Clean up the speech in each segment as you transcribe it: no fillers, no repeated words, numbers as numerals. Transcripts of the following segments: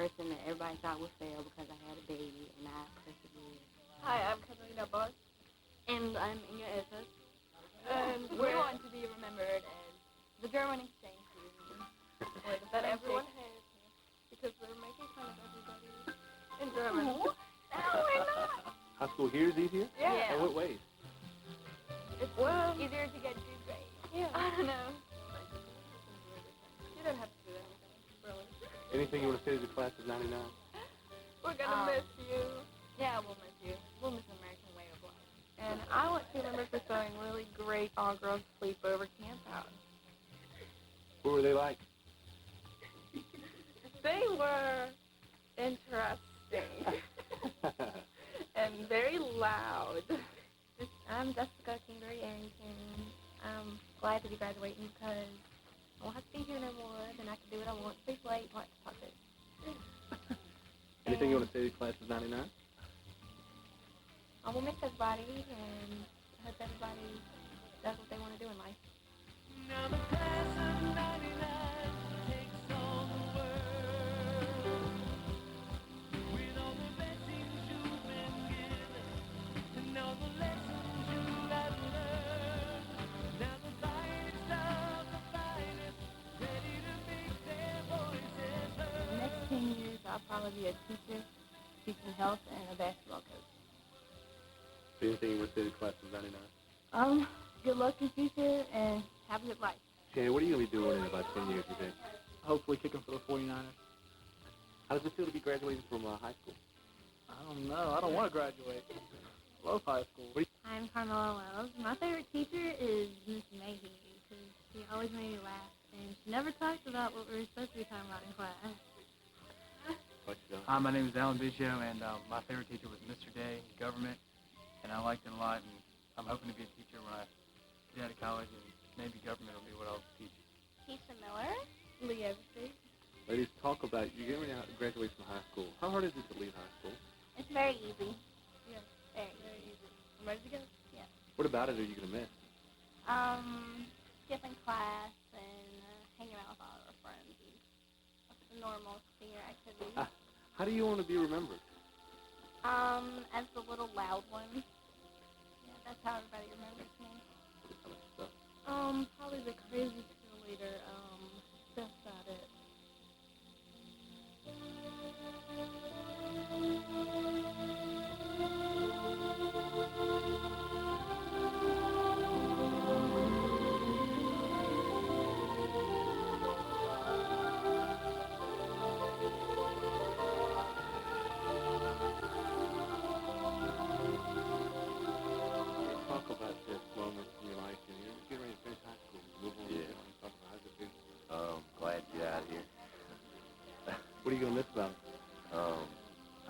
person that everybody thought would fail because I had a baby and I persevered. Hi, I'm Catalina Boss. And I'm Inga Issa. And we want to be remembered as the German exchange student. That everyone hates me because they're making fun of everybody in German. No, we're not. High school here is easier? Yeah. In what ways? It's easier to get good grades. Yeah. I don't know. You don't have to do anything, really. Anything you want to say to the class of 99? We're going to miss you. Yeah, we'll miss you. We'll miss the American way of life. And I want to remember for throwing really great all-girls sleepover camp out. What were they like? They were interesting and very loud. I'm Jessica Kingery Arrington. I'm glad to be graduating because I won't have to be here no more, then I can do what I want, sleep late, watch puppets. Anything you want to say to the class of 99? I will miss everybody and hope everybody does what they want to do in life. Now the class of 99 takes on the world with all the blessings you've been given and all the lessons you have learned. Now the finest of the finest, ready to make their voices heard. The next 10 years, I'll probably be a teacher, teaching health, and a basketball coach. Anything you want to say to the class of 99? Good luck in the future and have a good life. Shannon, what are you going to be doing in about 10 years, you think? Hopefully kicking for the 49ers. How does it feel to be graduating from high school? I don't know. I don't want to graduate. I love high school. I'm Carmela Wells. My favorite teacher is Miss Mayhew because she always made me laugh, and she never talked about what we were supposed to be talking about in class. Hi, my name is Alan Biggio, and my favorite teacher was Mr. Day, government, and I liked it a lot, and I'm hoping to be a teacher when I get out of college, and maybe government will be what I'll teach. Keisha Miller, Lee Overstreet. Ladies, talk about, you're getting ready to graduate from high school. How hard is it to leave high school? It's very easy. Yeah, very easy. I'm ready to go. Yeah. What about it are you going to miss? Skipping class and hanging out with all of our friends and the normal senior activities. How do you want to be remembered? As the little loud one. Yeah, that's how everybody remembers me. What kind of stuff? Probably the crazy cheerleader. That's about it. Talk about this moment in your life, and you're getting ready to finish high school. Move on. Yeah. Talk about how's it feel? Glad to get out of here. What are you going to miss about it? I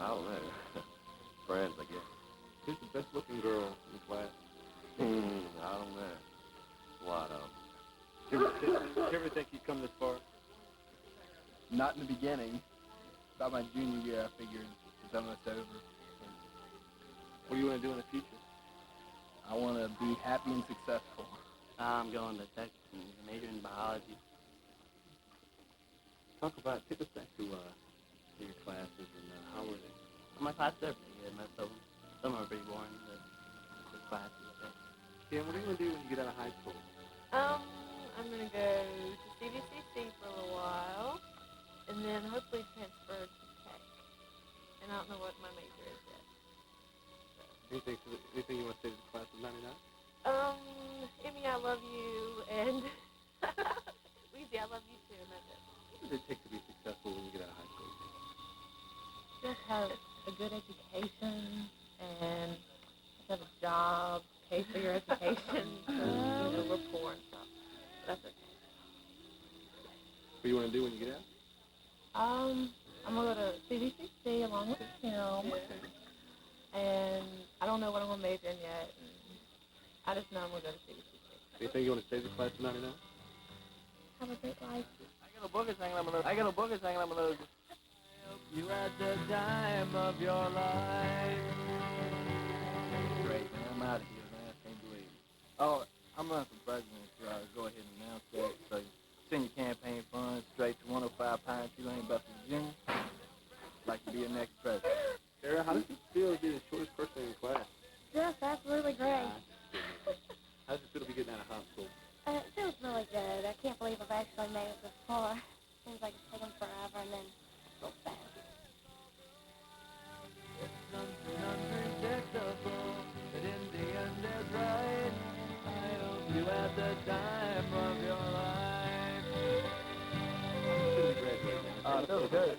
don't know. Friends, I guess. Who's the best looking girl in the class? I don't know. What, Did you ever think you'd come this far? Not in the beginning. About my junior year, I figured it's almost over. What do you want to do in the future? I want to be happy and successful. I'm going to Texas and majoring in biology. Talk about, take us back to your classes and how were they? My classes are pretty good, most of them. Some are pretty boring, but good classes, I think. Dan, what are you going to do when you get out of high school? I'm going to go to CVCC for a little while, and then hopefully transfer to tech. And I don't know what my major is yet. Anything you want to say to the class of 99? Emmy, I love you, and Weezy, I love you too, and that's it. What does it take to be successful when you get out of high school? Just have a good education and have a job, pay for your education. So, we're poor and stuff. But that's okay. What do you want to do when you get out? I'm gonna go to CVCC along with him, and I don't know what I'm gonna major in yet. And I just know I'm gonna go to CVCC. Anything you want to say to the class of 99? Have a great life. I got no boogers hanging on my nose. You at the time of your life. Great, man. I'm out of here, man. I can't believe it. Oh, I'm running for president, so I'll go ahead and announce that. So send your campaign funds straight to 105 Pine Tree Lane, Buffalo, Virginia. I'd like to be your next president. Sarah, how does it feel to be the shortest person in class? Yes, that's really great. How does it feel to be getting out of high school? It feels really good. I can't believe I've actually made it this far. Seems like it's taken forever and then so fast. It's something unpredictable, but in the end it's right. I hope you at the time of your life. When did you graduate, man? Feels good.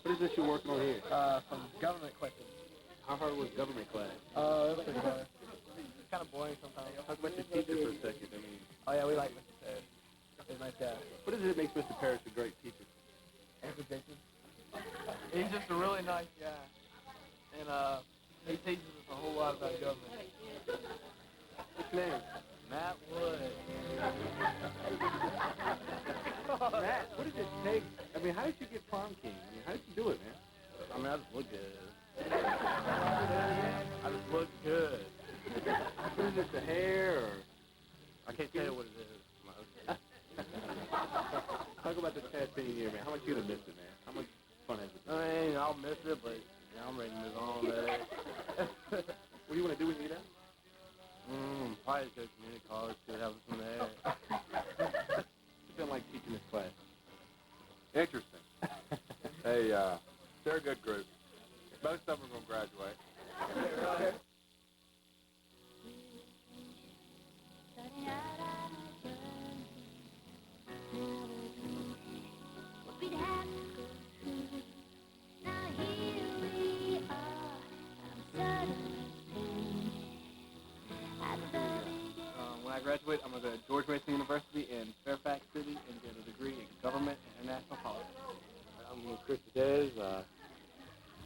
What is this you're working on here? Some government questions. How hard was government class? It was pretty hard. It's kind of boring sometimes. Talk about your teacher for a second. I mean, Oh yeah, we like Mr. Parrish. He's a nice guy. what is it that makes Mr. Parrish a great teacher? Answer Jason. He's just a really nice guy. And he teaches us a whole lot about government. What's your name? Matt Wood. Matt, what did it take? I mean, how did you get prom king? I mean, how did you do it, man? I mean, I just look good. I just look good. What is it, the hair or? I can't tell you what it is. Talk about this past senior year, man. How much you gonna miss it, man? How much fun has it been? I mean, I'll miss it, but I'm ready to move on. What do you want to do when you get out? Probably go to community college, see what happens from there. What's it been like teaching this class? Interesting. Hey, they're a good group. Most of them are going to graduate. When I graduate, I'm going to go to George Mason University in Fairfax City and get a degree in government and international politics. I'm Chris Dez. I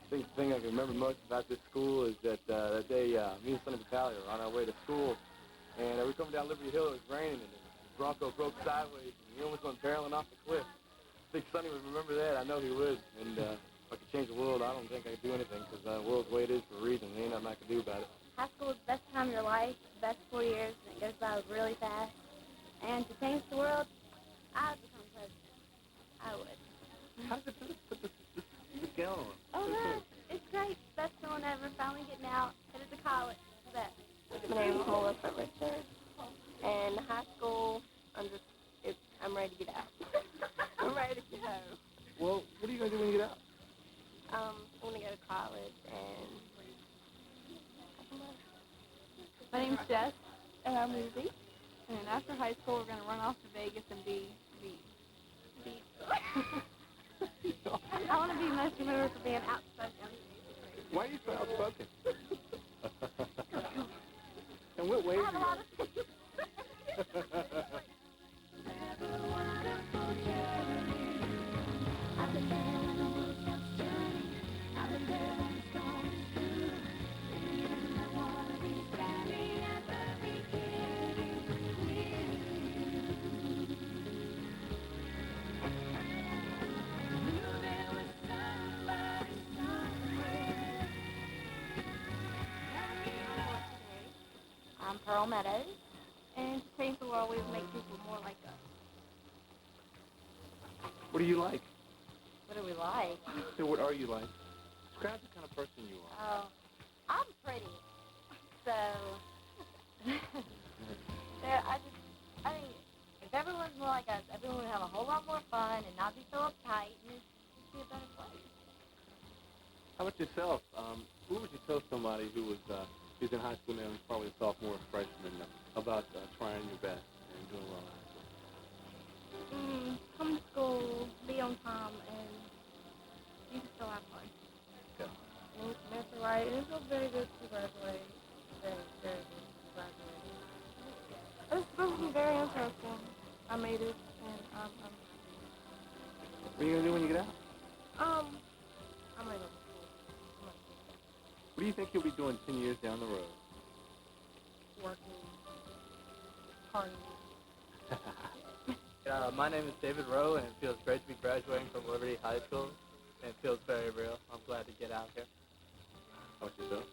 think the thing I can remember most about this school is that that day me and Sonny Battaglia were on our way to school, and we were coming down Liberty Hill. It was raining, and the Bronco broke sideways, and he almost went barreling off the cliff. I think Sonny would remember that. I know he would. And if I could change the world, I don't think I could do anything, because the world's the way it is for a reason. There ain't nothing I can do about it. High school is the best time of your life, the best 4 years, and it goes by really fast. And to change the world, I would become president. I would. How does it feel to put this gown on? Oh, no, it's great. Best feeling ever. Finally getting out, headed to college. The best. My name's Melissa Richard. And high school, I'm ready to get out. I'm ready to go. Well, what are you going to do when you get out? I'm going to go to college and... My name's Jess, and I'm Lucy. And after high school, we're going to run off to Vegas and be I want to be most remembered for being outspoken. Why are you so outspoken? And what ways I have a lot of I'm Pearl Meadows. and to change the world, we would make people more like us. What do you like? What do we like? So what are you like? Describe the kind of person you are. Oh, I'm pretty. So, I think everyone's more like us, everyone would have a whole lot more fun and not be so uptight, and it'd be a better place. How about yourself? Who would you tell somebody who's in high school now, who's probably a sophomore or freshman, about trying your best and doing well in high school? Come to school, be on time, and you can still have fun. Okay. That's right. It was very good to graduate. Very, very good to graduate. This was very interesting. I made it, and I'm happy. What are you going to do when you get out? I might go to school. What do you think you'll be doing 10 years down the road? Working, partying. My name is David Rowe, and it feels great to be graduating from Liberty High School, and it feels very real. I'm glad to get out here. How about yourself?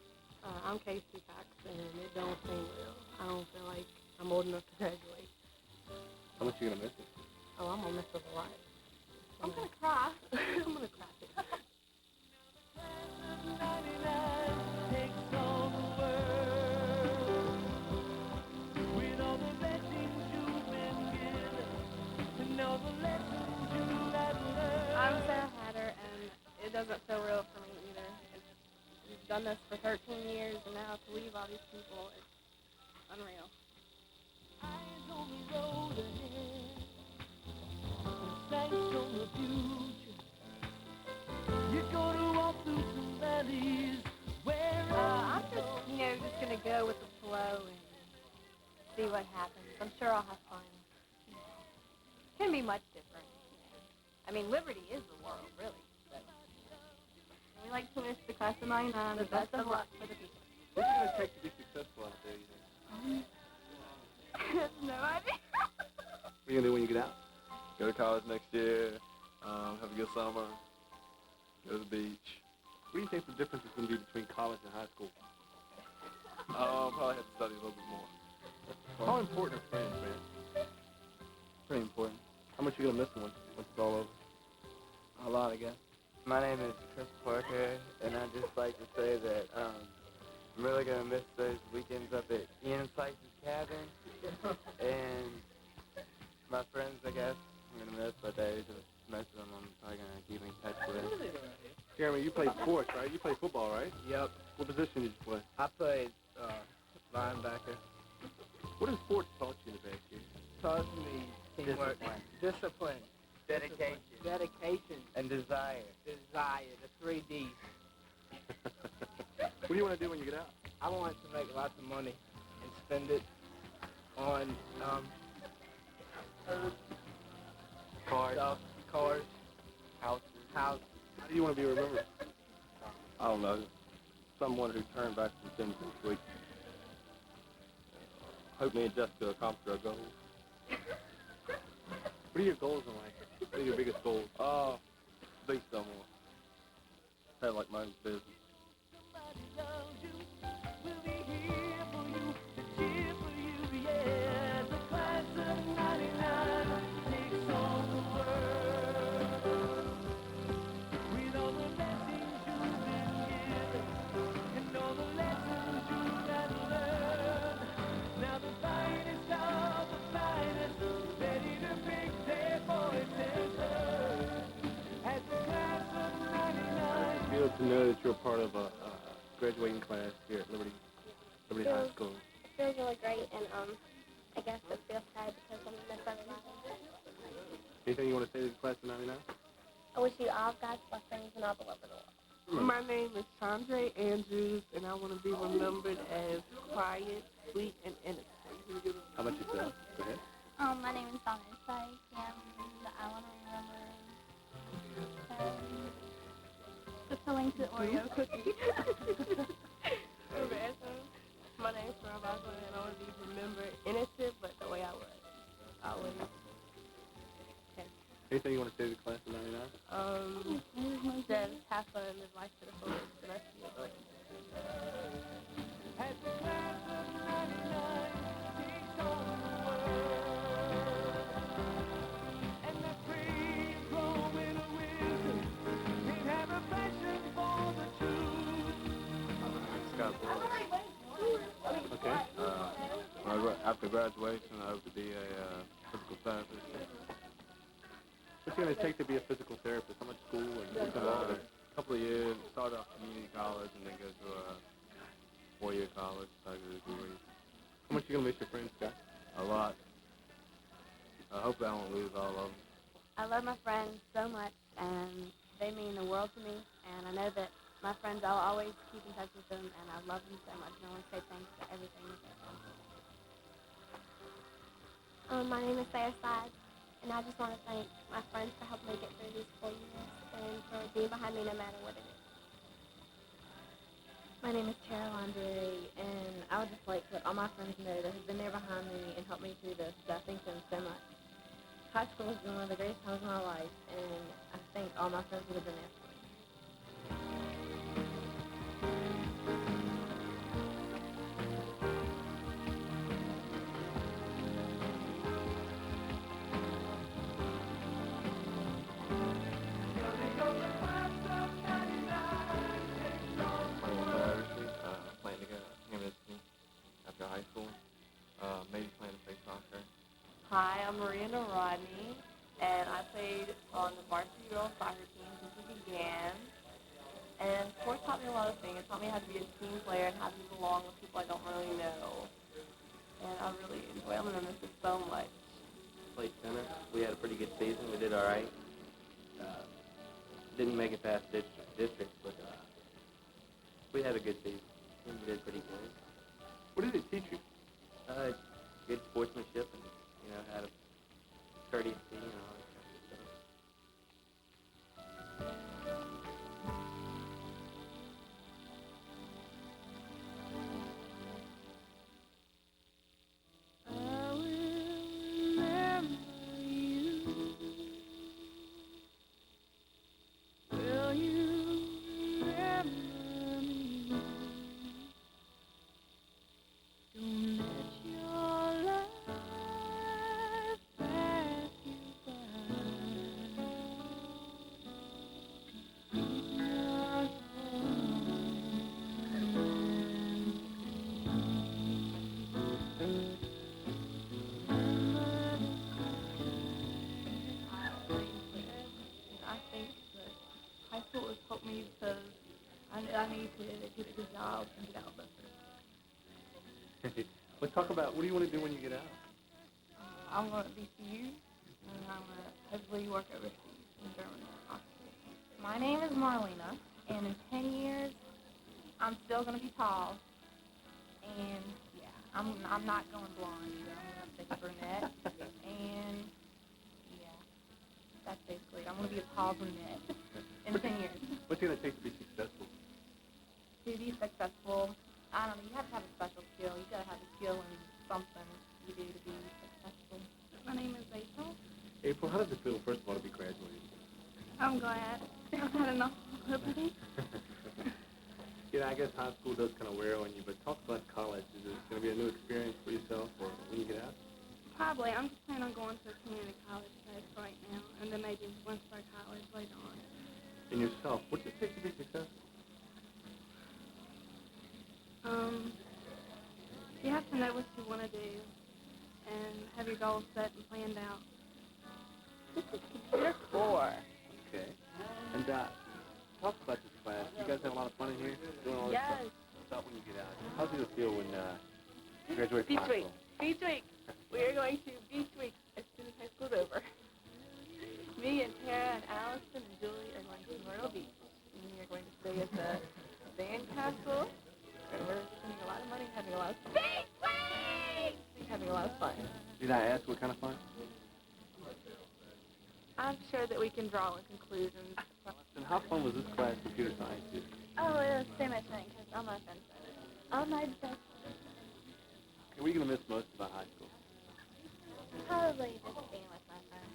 I'm Casey Cox, and it don't seem real. I don't feel like I'm old enough to graduate. How much are you going to miss it? Oh, I'm gonna miss it a lot. I'm going to cry. I'm gonna cry. I'm Sarah Hatter, and it doesn't feel real for me either. We've done this for 13 years, and now to leave all these people, it's unreal. Eyes on the road ahead, sights on the future. You're gonna walk through some valleys where I'm just gonna go with the flow and see what happens. I'm sure I'll have fun. It can be much different. I mean, Liberty is the world, really. So. We like to wish the class of 99 The best of luck for the people. What's it going to take to be successful out there, you think? No idea. What are you going to do when you get out? Go to college next year, have a good summer, go to the beach. What do you think the difference is going to be between college and high school? Probably have to study a little bit more. How important are friends, man? Pretty important. How much are you going to miss them once it's all over? A lot, I guess. My name is Chris Parker, and I'd just like to say that I'm really going to miss those weekends up at Ian Sykes' cabin. And my friends, I guess, I'm going to miss, but most of them I'm probably going to keep in touch with. Jeremy, you play sports, right? You play football, right? Yep. What position did you play? I played linebacker. What has sports taught you in the past year? Taught me teamwork, discipline, dedication, And desire. desire, the 3 Ds. What do you want to do when you get out? I want to make lots of money and spend it on Cars. stuff, cars, Houses. house. How do you want to be remembered? I don't know. Someone who turned back some things this week. Hope me and Jessica accomplish our goals. What are your goals in life? What are your biggest goals? Be someone. Have like my own business. somebody loves you, we'll be here for you, to cheer for you, yeah. The class of 99 takes on the world. With all the blessings you've been given, and all the lessons you have learned. Now the finest of the finest, ready to pick their voice and turn. As the class of 99. Feel to know that you're a part of a graduating class here at Liberty High School. It feels really great, and I guess it feels sad because I'm going to miss everybody. Anything you want to say to the class of 99? I wish you all God's blessings and all the love in the world. My name is Chandra Andrews, and I want to be remembered as quiet, sweet, and innocent. How about yourself? Go ahead. My name is Donna Sykes, and I want to remember fulfilling to Oreo cookie. My name is Rob Osborne, and I want to be remembered innocent, but the way I was. Always. Anything you want to say to the class of 99? Just have fun and live life to the fullest. The rest of your life. As the class of 99 takes on the world, and the free growing wisdom, they have a passion for the truth. Scott Boyd. Okay. After graduation, I hope to be a physical therapist. What's it going to take to be a physical therapist? How much school and what's involved? A couple of years, start off community college and then go to a 4-year college, start a degree. How much are you going to miss your friends, Scott? A lot. Hopefully I won't lose all of them. I love my friends so much, and they mean the world to me, and I know that my friends, I'll always keep in touch with them, and I love them so much, and I want to say thanks for everything that they've done. My name is Sarah Side, and I just want to thank my friends for helping me get through these 4 years and for being behind me no matter what it is. My name is Caroline Drury, and I would just like to let all my friends know that have been there behind me and helped me through this. I thank them so much. High school has been one of the greatest times of my life, and I thank all my friends that have been there for me. Planning to go to Hamilton after high school. Maybe plan to play soccer. Hi, I'm Miranda Rodney, and I played on the varsity girls soccer team since we began. And sports taught me a lot of things. It taught me how to be a team player and how to get along with people I don't really know. And I really enjoy it. I'm going to miss it so much. Played center. We had a pretty good season. We did all right. Didn't make it past district, but we had a good season. We did pretty good. What did it teach you? Good sportsmanship and, had a courteousy and all that kind of stuff. I need to get a good job and get out of this. Let's talk about, what do you want to do when you get out? I'm going to VCU, and I'm going to hopefully work overseas in Germany. My name is Marlena, and in 10 years, I'm still going to be tall. And, yeah, I'm not going blonde either. I'm going to stick brunette. And, yeah, that's basically it. I'm going to be a tall brunette in 10 years. What's it going to take to be successful? To be successful, I don't know, you have to have a special skill. You got to have a skill in something you do to be successful. My name is April. April, how does it feel, first of all, to be graduating? I'm glad. I've had enough publicity. I guess high school does kind of wear on you, but talk about college. Is it going to be a new experience for yourself or when you get out? Probably. I'm just planning on going to a community college place right now, and then maybe Winstar College later on. And yourself, what does it take to be successful? You have to know what you want to do and have your goals set and planned out. This is computer 4. Okay. And talk about this class. You guys have a lot of fun in here? Doing all this stuff? What about when you get out? How does it feel when you graduate from high school? Beach week. We are going to beach week as soon as high school's over. Me and Tara and Allison and Julie are going to Myrtle Beach. And we are going to stay at the Sand Castle. And we're spending a lot of money, having a lot of fun. Having a lot of fun. Did I ask what kind of fun? I'm sure that we can draw in conclusions. And how fun was this class, computer science? Oh, it was so much fun because all my friends were there. All my best friends. What are you going to miss most about high school? Probably just being with my friends.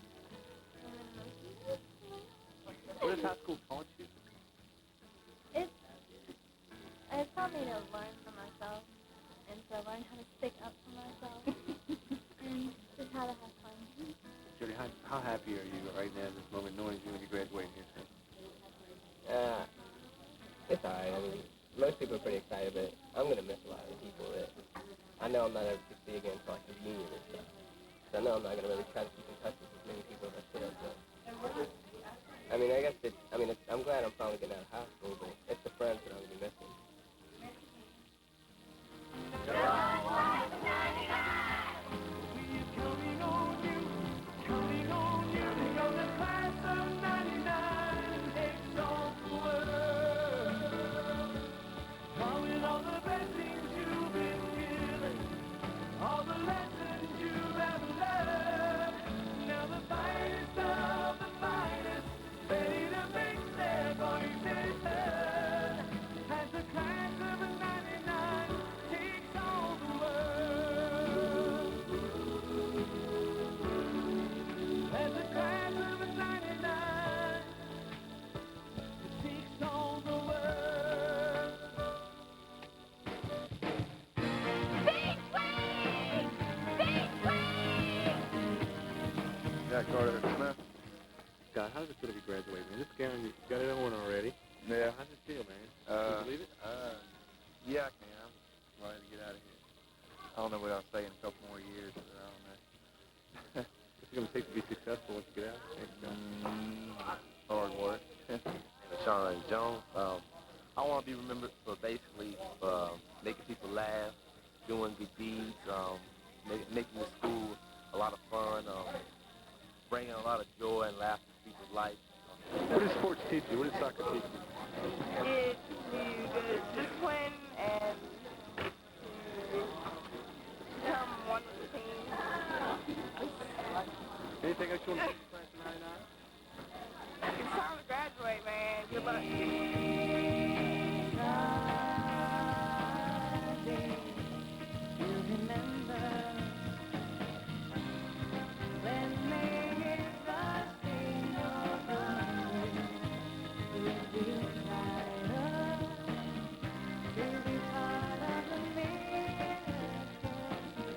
What has high school taught you? It taught me to learn for myself and to learn how to stick up for myself and just how to have fun. Jody, how happy are you right now at this moment knowing you're going to be graduating here soon? It's all right. I mean, most people are pretty excited, but I'm going to miss a lot of the people that I know I'm not ever to see again until like the reunion and stuff. So I know I'm not gonna really try to keep in touch with as many people as I should have. But I mean, I guess I'm glad I'm finally getting out of high school, but it's the friends that I'm gonna be missing. Carter Smith. Scott, how does it feel to be graduating, man? Just scaring you got it on already. Yeah. How's it feel, man? Can you believe it? Yeah, I can. I'm ready to get out of here. I don't know what I'll say in a couple more years, but I don't know. What's it going to take to be successful once you get out? Hard work. Sean Jones. I want to be remembered for basically making people laugh, doing good deeds, making the school a lot of fun, bringing a lot of joy and laughter to people's lives. What does sports teach you? What does soccer teach you? It teaches you discipline and to become one with the team. Anything else you want to teach class of 99? It's time to graduate, man. Good luck.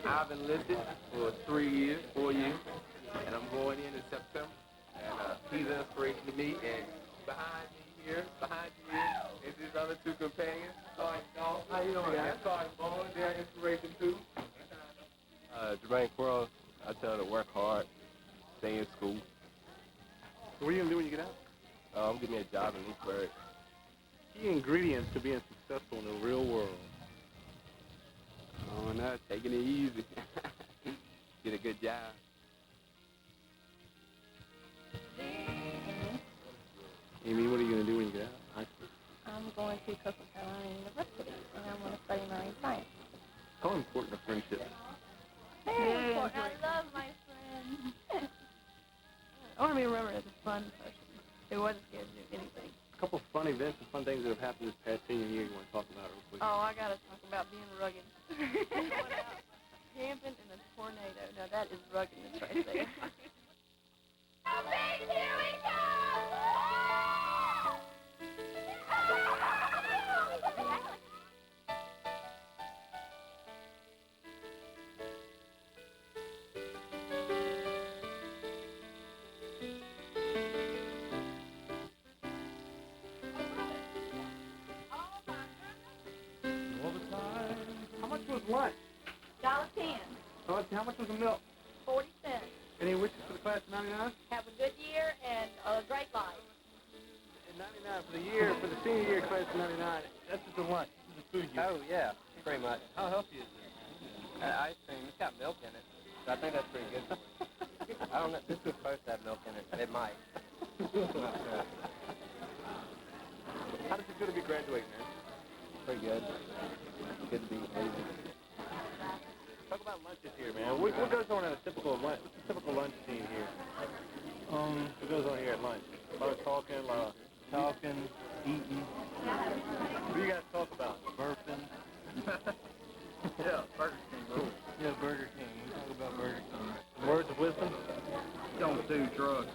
I've enlisted for 4 years, and I'm going in September. And he's an inspiration to me. And behind you here, is his other two companions. Sergeant Dawson. How you doing, man? Sergeant Bowman, they're an inspiration too. Jermaine Quarles, I tell her to work hard, stay in school. So what are you going to do when you get out? I'm getting me a job in Leesburg. Key ingredients to being successful in the real world. Oh, no, taking it easy. Get a good job. Amy, what are you going to do when you get out? High school? I'm going to Coastal Carolina University, and I'm going to study marine science. How important are friendships? Very important. I love my friends. I want to be remembered as a fun person who wasn't scared to do anything. A couple of fun events and fun things that have happened this past senior year you want to talk about real quick? Oh, I got to talk about being rugged. Camping in a tornado. Now, that is ruggedness right there. Here we go! How much was lunch? $1.10. How much was the milk? 40 cents. Any wishes for the class of 99? Have a good year and a great life. And 99 for the year, for the senior year class of 99, that's just the lunch. This is the food you Oh, yeah, pretty much. How healthy is it? Ice cream, it's got milk in it. So I think that's pretty good. I don't know, this is supposed to have milk in it. It might. How does it feel to be graduating, man? Pretty good. Good to be amazing. Talk about lunches here, man. What goes on at a typical lunch? What's the typical lunch scene here? What goes on here at lunch? A lot of talking, eating. What do you guys talk about? Burping. Yeah, Burger King rules. Yeah, Burger King. We talk about Burger King. Words of wisdom? Don't do drugs.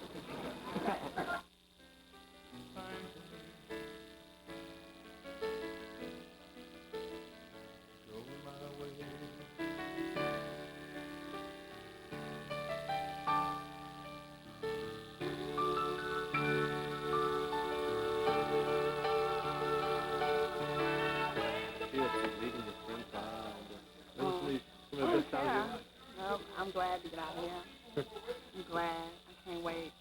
glad to get out of here. I'm glad. I can't wait.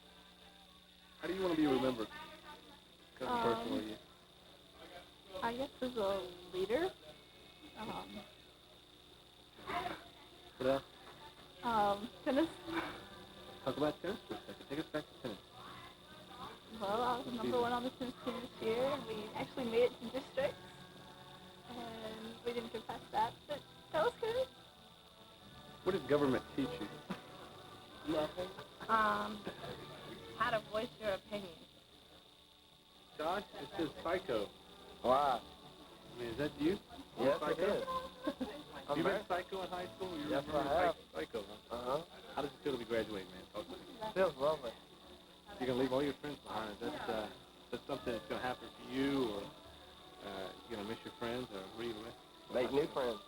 How do you want to be remembered? Kind of personally. I guess as a leader. What else? Tennis. Talk about tennis for a second. Take us back to tennis. Well, I was number one on the tennis team this year, and we actually made it to districts, and we didn't get past that, but that was good. What did government teach you? Nothing. How to voice your opinion. Josh, it says psycho. Why? I mean, is that you? Yes, psycho? it is. You been psycho in high school? You Yes, remember I have. Psycho, huh? Uh-huh. How does it feel to be graduating, man? Talk to me. Feels lovely. You're going to leave all your friends behind. Is that something that's going to happen for you, or you're going to miss your friends, or what are you going to miss? Make new friends.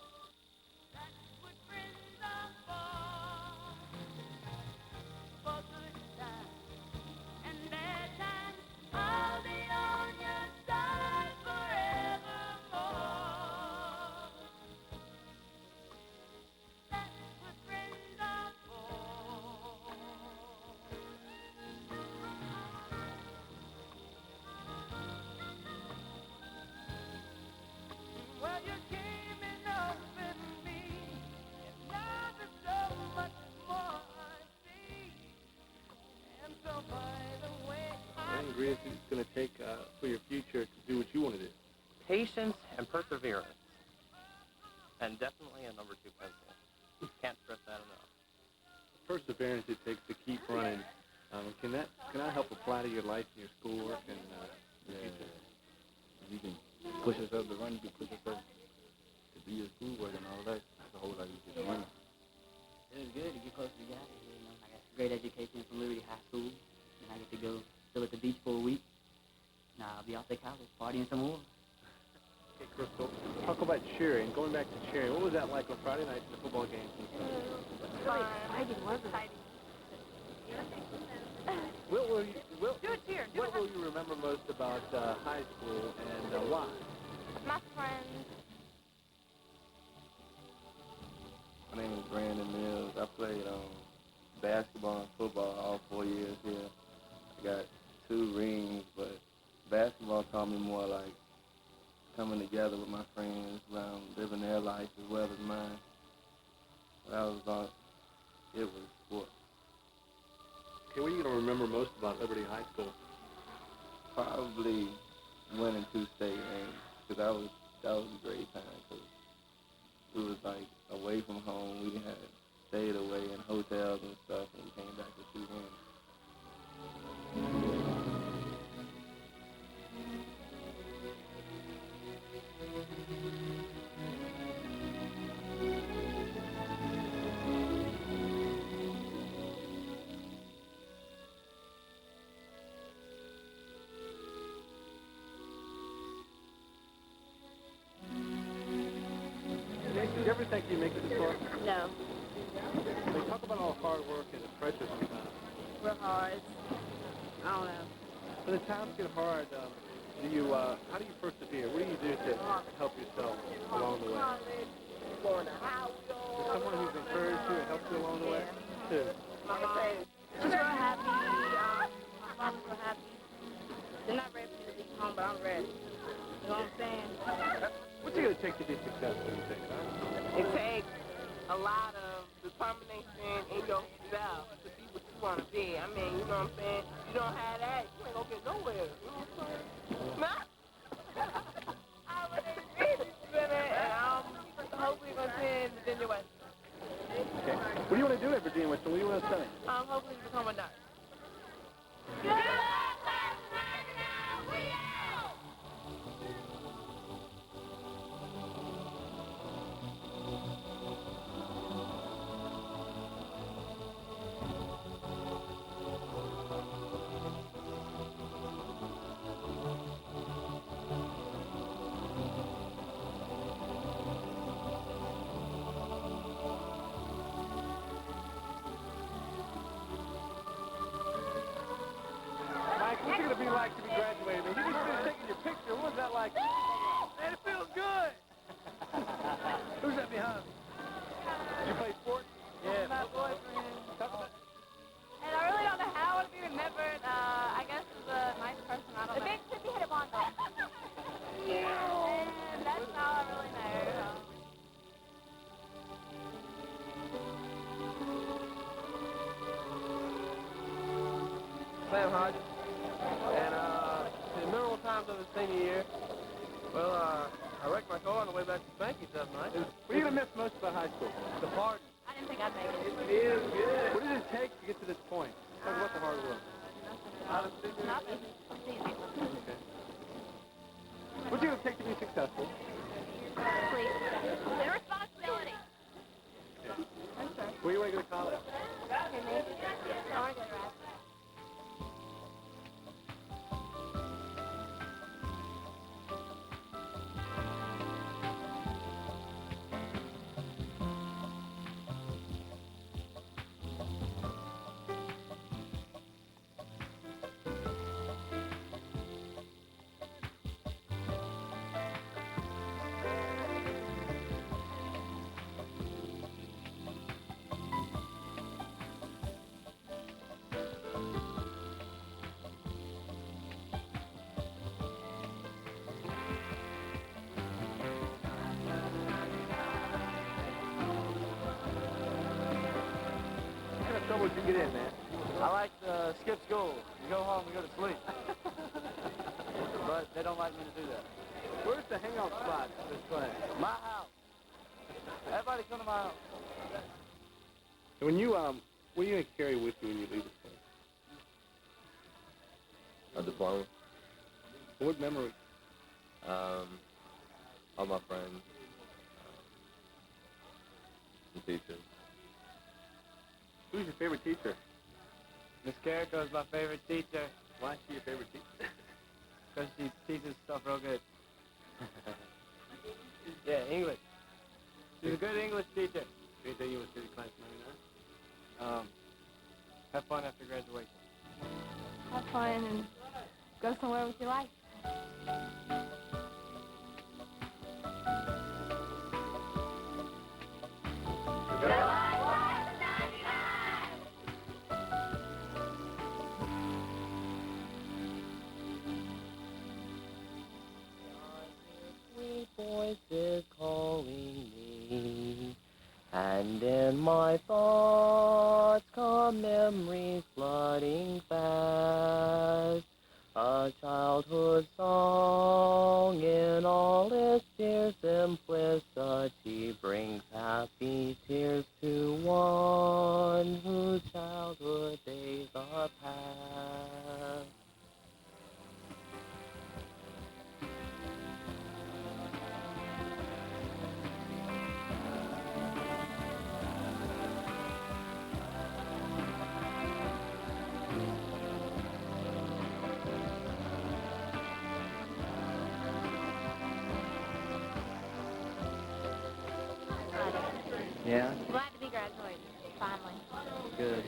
Ingredients it's going to take for your future to do what you want to do? Patience and perseverance. And definitely a number 2 pencil. Can't stress that enough. Perseverance it takes to keep running. Can that help apply to your life and your schoolwork and your future? If you can push yourself to run, you can push yourself to do your schoolwork and all that. That's a whole lot easier than running. It was good to get close to the guys. You know, I got great education from Liberty High School, and I get to go chill at the beach for a week. Now I'll be off to college, partying some more. Okay, Crystal, talk about cheering. Going back to cheering, what was that like on Friday nights at the football games and stuff? Really exciting, wasn't it? What will you remember most about high school and why? My friends. My name is Brandon Mills. I played basketball and football all 4 years here. I got 2 rings, but basketball taught me more like coming together with my friends, around living their life as well as mine. That was about it was sport. Okay, what are you going to remember most about Liberty High School? Probably winning 2 state rings, because that was a great time, because we was like away from home. We had stayed away in hotels and stuff, and we came back to 2 rings. Did you ever think you'd make it this far? No. They talk about all the hard work and the pressure sometimes. Real hard. I don't know. When the times get hard, how do you persevere? What do you do to help yourself along the way? Someone who's encouraged you and helped you along the way? Who? My mom. She's real happy. My mom's real happy. They're not ready for me to leave home, but I'm ready. You know what I'm saying? What's it going to take to be successful, you think, huh? It takes a lot of determination in yourself to be what you want to be. I mean, you know what I'm saying? You don't have that, you ain't going to get nowhere. You know what I'm saying? Nah. I'm really and I'm hopefully going to attend Virginia Western. Okay. What do you want to do at Virginia Western? What do you want to study? Hopefully become a nurse. What's it going to be like to be graduating? You just finished taking your picture. What was that like? Man, it feels good. Who's that behind me? Did you play sports? Yeah. My boy, Sam Hodges. And the memorable times of his senior year. Well, I wrecked my car on the way back to Spanky's the other night. What are you going to miss most about high school? The party. I didn't think I'd make it. It is good. What did it take to get to this point? Talk about the hard work. Nothing. It's easy. Okay. What do you take to be successful? Sleep. And responsibility. I'm sure. Where do you want to go to college? Okay, me? I want to go to Radford. What kind of trouble did you get in, man? I like to skip school. You go home and go to sleep. But they don't like me to do that. Where's the hangout spot for this class? My house. Everybody come to my house. And when you, what are you going to carry with you when you leave this place? A diploma. What memory? All my friends. The teachers. Who's your favorite teacher? Miss Carrico is my favorite teacher Why is she your favorite teacher? because she teaches stuff real good. Yeah, English. She's a good English teacher. Anything you want to say to class 99? Have fun after graduation. Have fun and go somewhere with your life. Sweet voices calling me, and in my thoughts come memories flooding fast. A childhood song in all its dear simplicity brings happy tears to one whose childhood days are past. Yeah, Glad to be graduating, finally. good.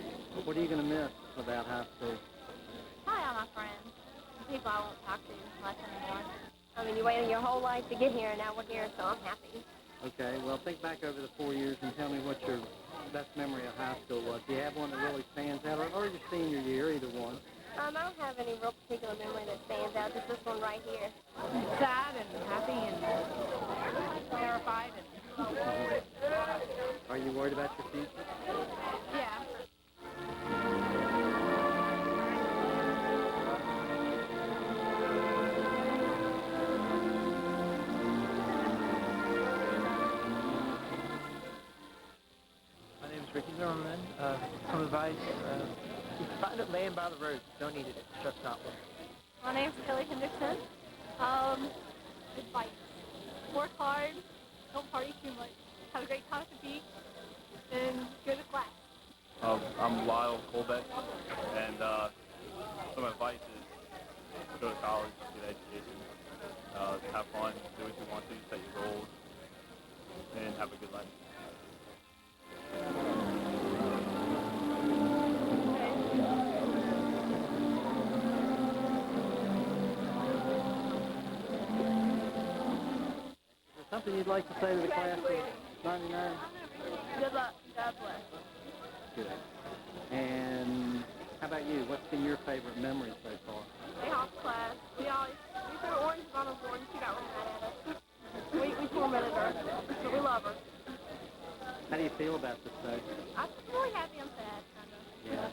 What are you going to miss about high school? Probably all my friends. People I won't talk to much anymore. I mean, you waited your whole life to get here, and now we're here, so I'm happy. Okay, well, think back over the 4 years and tell me what your best memory of high school was. Do you have one that really stands out, or your senior year, either one? I don't have any real particular memory that stands out, just this one right here. Sad and happy and terrified and Are you worried about your future? yeah. My name is Ricky Zimmerman from Advice. You can find it laying by the road. Don't eat it. It's just not one. My name's Kelly Hendrickson. Just like, work hard, don't party too much, have a great time at the beach, and go to class. I'm Lyle Colbeck, and some advice is go to college, get education, have fun, do what you want to, set your goals, and have a good life. Something you'd like to say to the class of 99? Good luck. God bless. Good. And how about you? What's been your favorite memory so far? Jayhawk class. We threw oranges on a board and she got really mad at us. We tormented her, but we love her. How do you feel about this day? I'm really happy and sad, kind of. Yeah.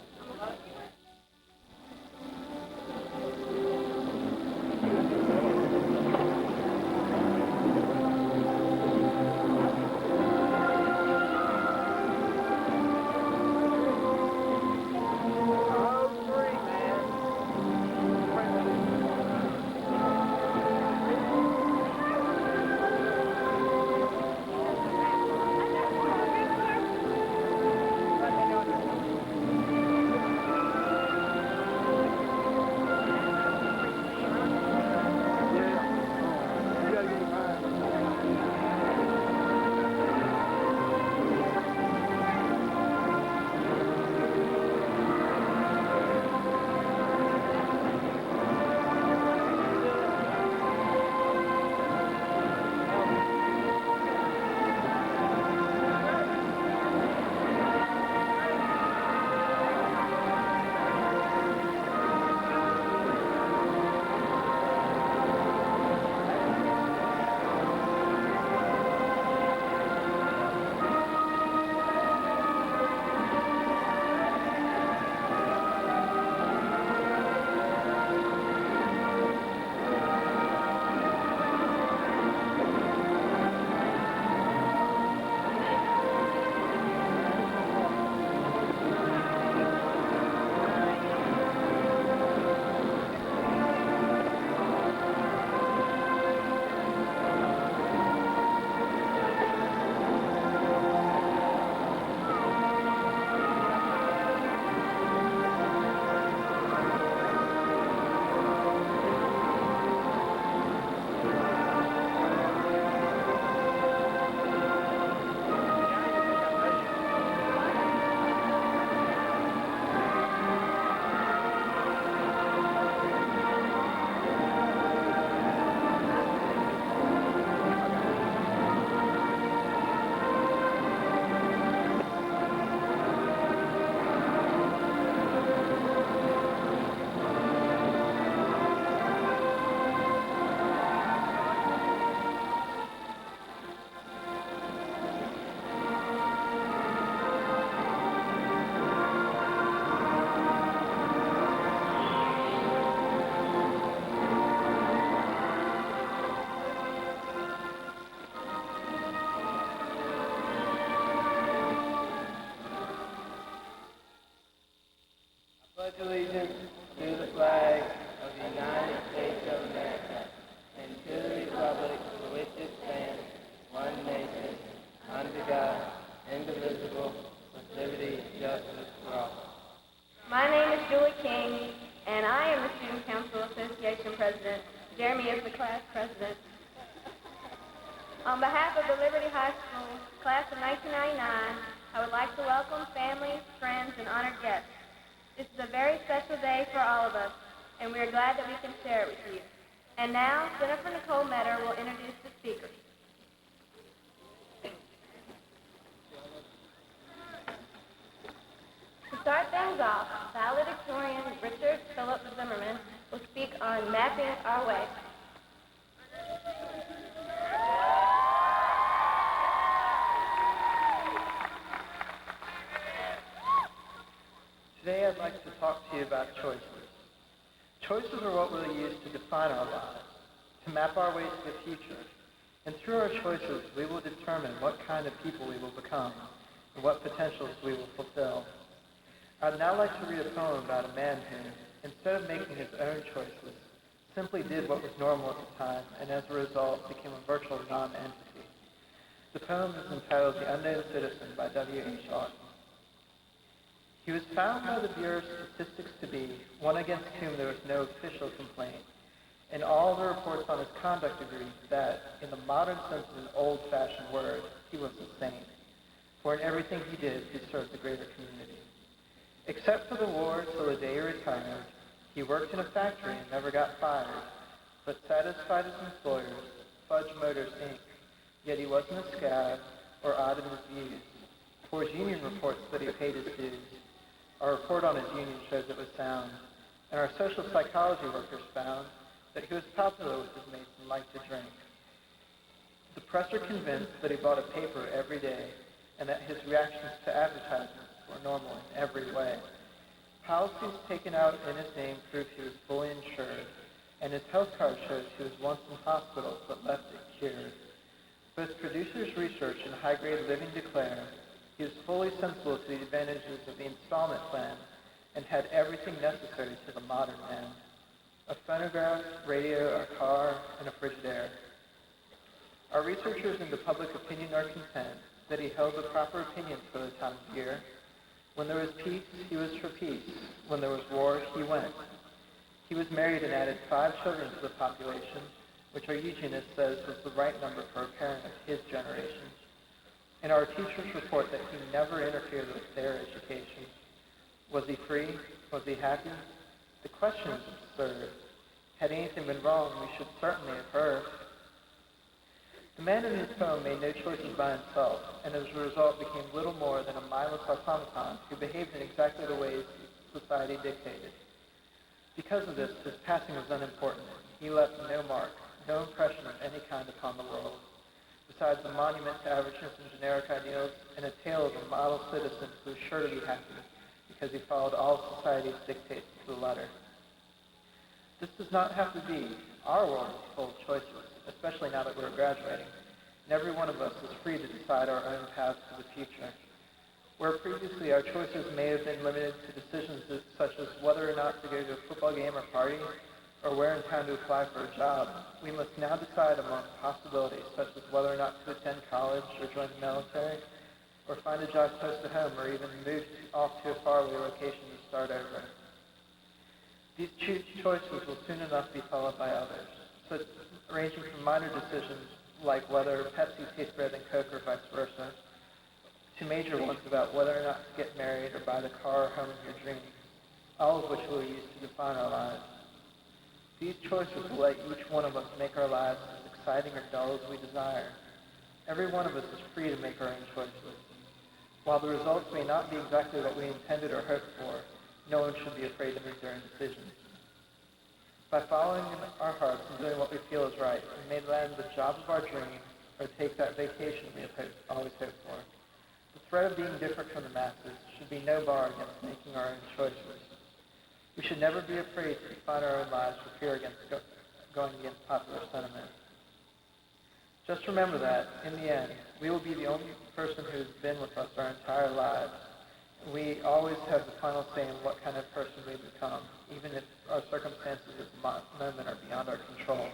pledge allegiance to the flag of the United States of America and to the republic for which it stands, one nation, under God, indivisible, with liberty and justice for all. My name is Julie King, and I am the Student Council Association President. Jeremy is the class president. On behalf of the Liberty High School class of 1999, I would like to welcome families, friends, and honored guests. This is a very special day for all of us, and we are glad that we can share it with you. And now, Jennifer Nicole Metter will introduce the speakers. To start things off, valedictorian Richard Philip Zimmerman will speak on Mapping Our Way. Today I'd like to talk to you about choices. Choices are what we'll use to define our lives, to map our way to the future. And through our choices, we will determine what kind of people we will become and what potentials we will fulfill. I'd now like to read a poem about a man who, instead of making his own choices, simply did what was normal at the time and as a result became a virtual non-entity. The poem is entitled The Unknown Citizen by W.H. Auden. He was found by the Bureau of Statistics to be one against whom there was no official complaint, and all the reports on his conduct agreed that, in the modern sense of an old-fashioned word, he was a saint, for in everything he did, he served the greater community. Except for the war till the day he retired, he worked in a factory and never got fired, but satisfied his employers, Fudge Motors, Inc., yet he wasn't a scab or odd in his views. Forge Union reports that he paid his dues. Our report on his union shows it was sound, and our social psychology workers found that he was popular with his mates and liked to drink. The press are convinced that he bought a paper every day and that his reactions to advertisements were normal in every way. Policies taken out in his name prove he was fully insured, and his health card shows he was once in hospital but left it cured. Both producers' research and high-grade living declare he was fully sensible to the advantages of the installment plan and had everything necessary to the modern man. A phonograph, radio, a car, and a Frigidaire. Our researchers into public opinion are content that he held the proper opinions for the time of year. When there was peace, he was for peace. When there was war, he went. He was married and added 5 children to the population, which our eugenist says was the right number for a parent of his generation. And our teachers report that he never interfered with their education. Was he free? Was he happy? The question is absurd. Had anything been wrong, we should certainly have heard. The man in his poem made no choices by himself, and as a result became little more than a mindless automaton who behaved in exactly the ways society dictated. Because of this, his passing was unimportant. He left no mark, no impression of any kind upon the world, besides a monument to averageness and generic ideals, and a tale of a model citizen who was sure to be happy because he followed all society's dictates to the letter. This does not have to be. Our world is full of choices, especially now that we're graduating, and every one of us is free to decide our own path to the future. Where previously our choices may have been limited to decisions such as whether or not to go to a football game or party, or where in town to apply for a job, we must now decide among possibilities such as whether or not to attend college or join the military, or find a job close to home, or even move off to a faraway location to start over. These choices will soon enough be followed by others, so ranging from minor decisions like whether Pepsi tastes better than Coke or vice versa, to major ones about whether or not to get married or buy the car or home of your dreams, all of which we'll use to define our lives. These choices will let each one of us make our lives as exciting or dull as we desire. Every one of us is free to make our own choices. While the results may not be exactly what we intended or hoped for, no one should be afraid to make their own decisions. By following our hearts and doing what we feel is right, we may land the job of our dreams or take that vacation we have always hoped for. The threat of being different from the masses should be no bar against making our own choices. We should never be afraid to define our own lives for fear against going against popular sentiment. Just remember that, in the end, we will be the only person who has been with us our entire lives, we always have the final say in what kind of person we become, even if our circumstances at the moment are beyond our control.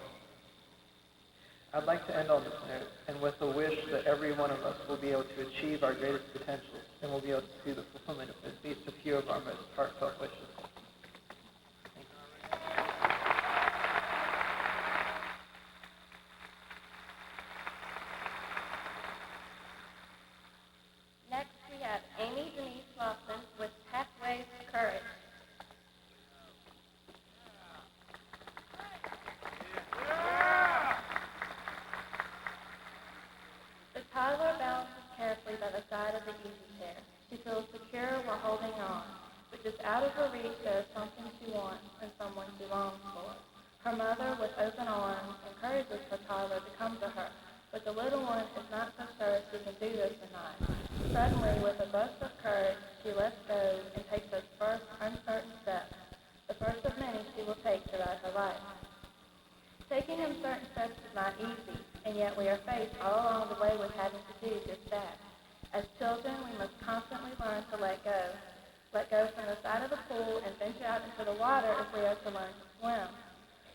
I'd like to end on this note, and with a wish that every one of us will be able to achieve our greatest potential, and will be able to see the fulfillment of at least a few of our most heartfelt wishes. Next, we have Amy Denise Lawson with Pathways to Courage. The toddler balances carefully by the side of the easy chair. She feels secure while holding on, but just out of her reach there is something she wants and someone she longs for. Her mother, with open arms, encourages her toddler to come to her, but the little one is not so sure if she can do this or not. Suddenly, with a burst of courage, she lets go and takes those first uncertain steps, the first of many she will take throughout her life. Taking uncertain steps is not easy, and yet we are faced all along the way with having to do just that. As children, we must constantly learn to let go. Let go from the side of the pool and venture out into the water if we are to learn to swim.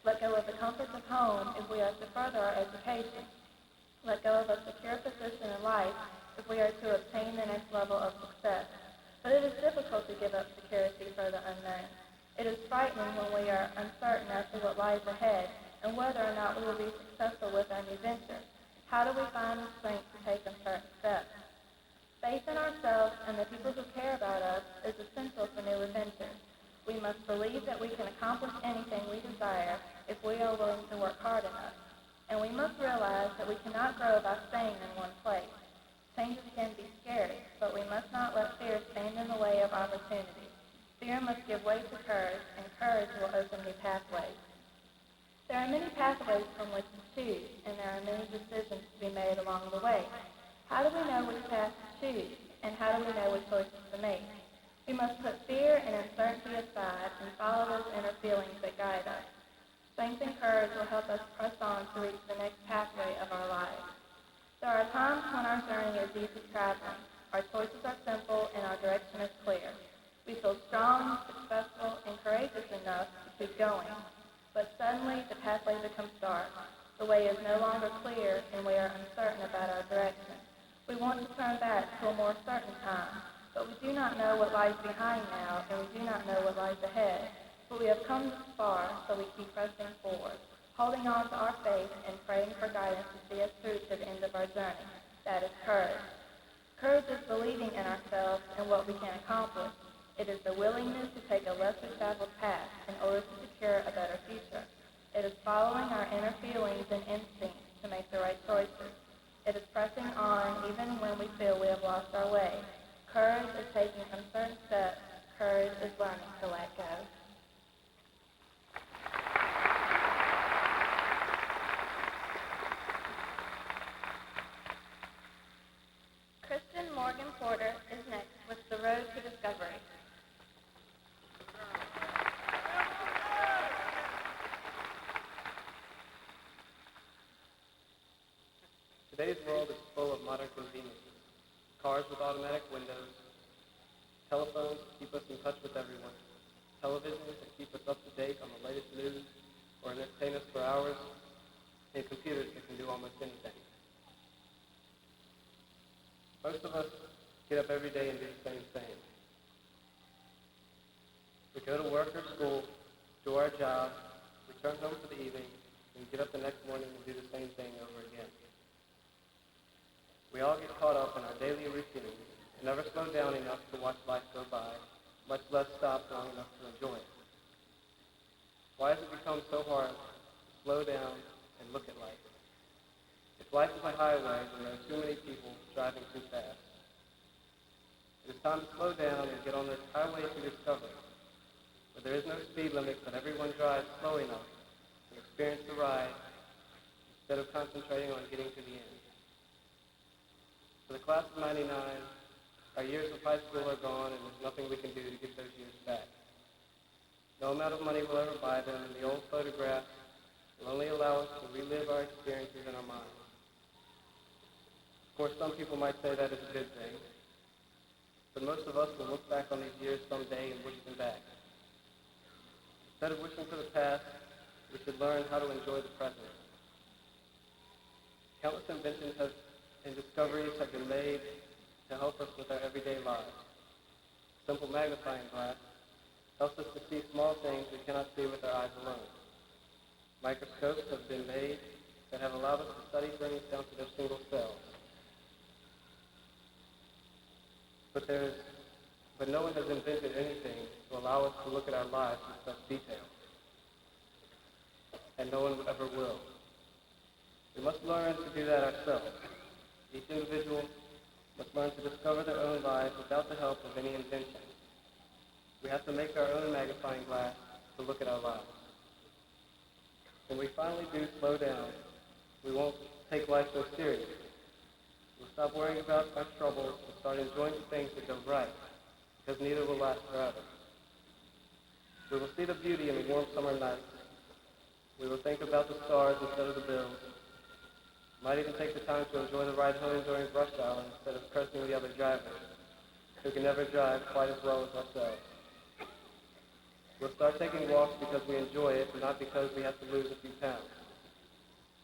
Let go of the comforts of home if we are to further our education. Let go of a secure position in life if we are to obtain the next level of success. But it is difficult to give up security for the unknown. It is frightening when we are uncertain as to what lies ahead and whether or not we will be successful with our new venture. How do we find the strength to take uncertain steps? Faith in ourselves and the people who care about us is essential for new adventures. We must believe that we can accomplish anything we desire if we are willing to work hard enough. And we must realize that we cannot grow by staying in one place. Changes can be scary, but we must not let fear stand in the way of opportunity. Fear must give way to courage, and courage will open new pathways. There are many pathways from which to choose, and there are many decisions to be made along the way. How do we know which path to choose, and how do we know which choices to make? We must put fear and uncertainty aside and follow those inner feelings that guide us. Strength and courage will help us press on to reach the next pathway of our lives. There are times when our journey is easy traveling. Our choices are simple and our direction is clear. We feel strong, successful, and courageous enough to keep going. But suddenly, the pathway becomes dark. The way is no longer clear, and we are uncertain about our direction. We want to turn back to a more certain time, but we do not know what lies behind now, and we do not know what lies ahead. But we have come this far, so we keep pressing forward, holding on to our faith and praying for guidance to see us through to the end of our journey. That is courage. Courage is believing in ourselves and what we can accomplish. It is the willingness to take a lesser traveled path in order to secure a better future. It is following our inner feelings and instincts to make the right choices. It is pressing on even when we feel we have lost our way. Courage is taking uncertain steps. Courage is learning to let go. Kristen Morgan Porter is next with The Road to Discovery. Today's world is full of modern conveniences. Cars with automatic windows, telephones that keep us in touch with everyone, televisions that keep us up to date on the latest news or entertain us for hours, and computers that can do almost anything. Most of us get up every day and do the same thing. We go to work or school, do our job, return home for the evening, and get up the next morning and do the same thing over again. We all get caught up in our daily routine and never slow down enough to watch life go by, much less stop long enough to enjoy it. Why has it become so hard to slow down and look at life? If life is a highway, then there are too many people driving too fast. It is time to slow down and get on this highway to discovery, where there is no speed limit, but everyone drives slow enough to experience the ride instead of concentrating on getting to the end. For the class of 99, our years of high school are gone, and there's nothing we can do to get those years back. No amount of money will ever buy them, and the old photographs will only allow us to relive our experiences in our minds. Of course, some people might say that is a good thing. but most of us will look back on these years someday and wish them back. Instead of wishing for the past, we should learn how to enjoy the present. Countless inventions and discoveries have been made to help us with our everyday lives. A simple magnifying glass helps us to see small things we cannot see with our eyes alone. Microscopes have been made that have allowed us to study things down to their single cells. But no one has invented anything to allow us to look at our lives in such detail. And no one ever will. We must learn to do that ourselves. Each individual must learn to discover their own lives without the help of any invention. We have to make our own magnifying glass to look at our lives. When we finally do slow down, we won't take life so seriously. We'll stop worrying about our troubles and start enjoying the things that go right, because neither will last forever. We will see the beauty in the warm summer nights. We will think about the stars instead of the bills. Might even take the time to enjoy the ride home during rush hour instead of cursing the other drivers, who can never drive quite as well as ourselves. We'll start taking walks because we enjoy it, and not because we have to lose a few pounds.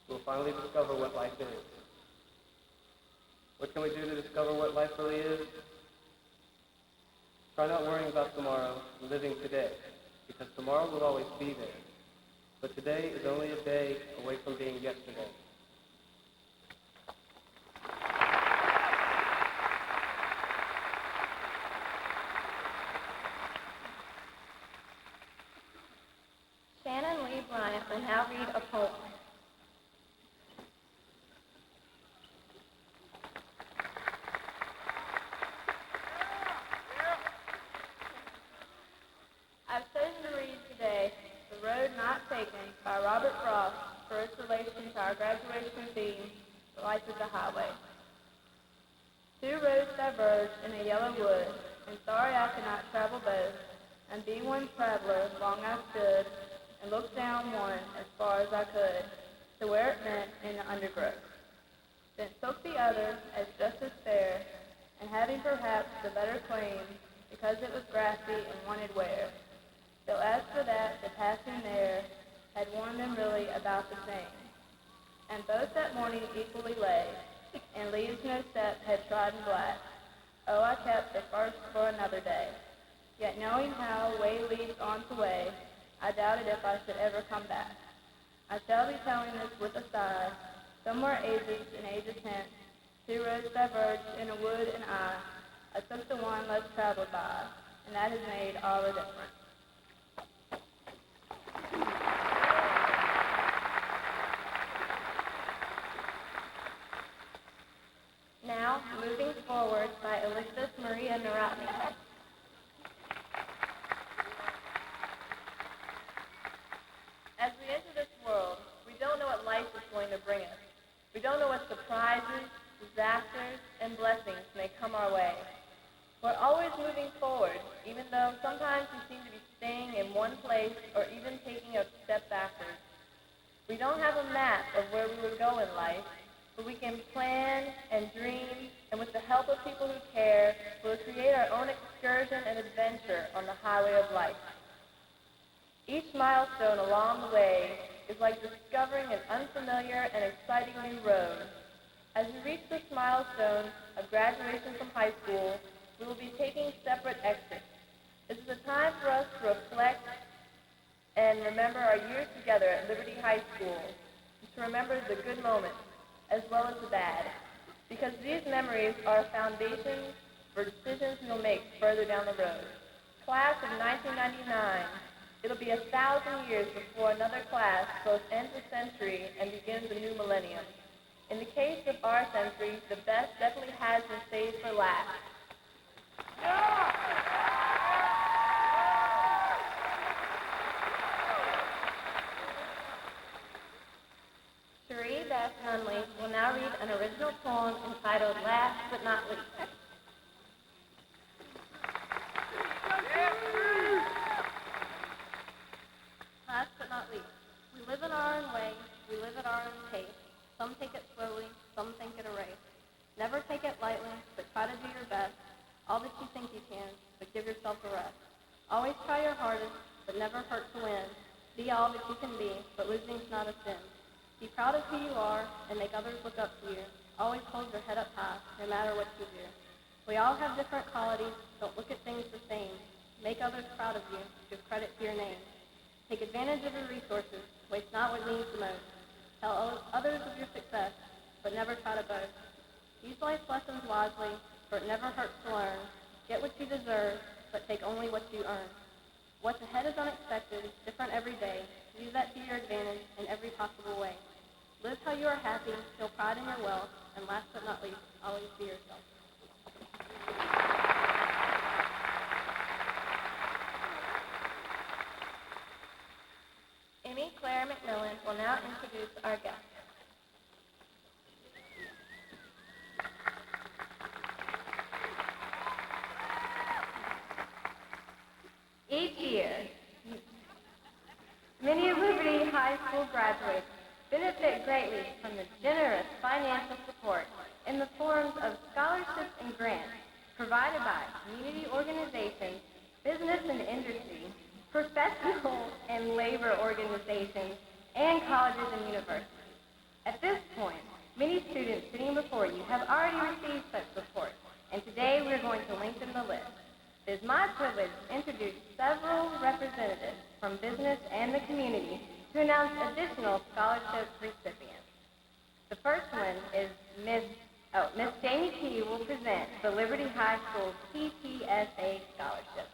We'll finally discover what life is. What can we do to discover what life really is? Try not worrying about tomorrow and living today, because tomorrow will always be there. But today is only a day away from being yesterday. Shannon Lee Bryant will now read a poem. I've chosen to read today The Road Not Taken by Robert Frost for its relation to our graduation theme, Life is a Highway. Two roads diverge in a yellow wood, and sorry I could not travel both, and being one traveler, long I stood, and looked down one as far as I could, to where it meant in the undergrowth. Then took the other as just as fair, and having perhaps the better claim, because it was grassy and wanted wear. Though as for that, the passing there had worn them really about the same. And both that morning equally lay, and leaves no step had trodden black. Oh, I kept the first for another day. Yet knowing how way leads on to way, I doubted if I should ever come back. I shall be telling this with a sigh. Somewhere ages and ages hence, two roads diverged in a wood, and I took the one less traveled by, and that has made all the difference. Now, Moving Forward by Elizabeth Maria Narodny. As we enter this world, we don't know what life is going to bring us. We don't know what surprises, disasters, and blessings may come our way. We're always moving forward, even though sometimes we seem to be staying in one place or even taking a step backwards. We don't have a map of where we will go in life, but we can plan and dream, and with the help of people who care, we'll create our own excursion and adventure on the highway of life. Each milestone along the way is like discovering an unfamiliar and exciting new road. As we reach this milestone of graduation from high school, we will be taking separate exits. This is a time for us to reflect and remember our years together at Liberty High School, and to remember the good moments as well as the bad, because these memories are a foundation for decisions we will make further down the road. Class of 1999, it'll be 1,000 years before another class both ends a century and begins a new millennium. In the case of our century, the best definitely has been saved for last. Cherie Beth Nunley will now read an original poem entitled Last But Not Least. Last but not least, we live in our own way, we live at our own pace. Some take it slowly, some think it a race. Never take it lightly, but try to do your best. All that you think give yourself a rest. Always try your hardest, but never hurt to win. Be all that you can be, but losing's not a sin. Be proud of who you are and make others look up to you. Always hold your head up high, no matter what you do. We all have different qualities. Don't look at things the same. Make others proud of you. Give credit to your name. Take advantage of your resources. Waste not what means the most. Tell others of your success, but never try to boast. Use life's lessons wisely, for it never hurts to learn. Get what you deserve, but take only what you earn. What's ahead is unexpected, different every day. Use that to your advantage in every possible way. Live how you are happy, feel pride in your wealth, and last but not least, always be yourself. Amy Claire McMillan will now introduce our guest. Each year, many of Liberty High School graduates benefit greatly from the generous financial support in the forms of scholarships and grants provided by community organizations, business and industry, professional and labor organizations, and colleges and universities. At this point, many students sitting before you have already received such support, and today we're going to lengthen the list. It is my privilege to introduce several representatives from business and the community to announce additional scholarship recipients. The first one is Miss Jamie T. will present the Liberty High School PTSA Scholarship.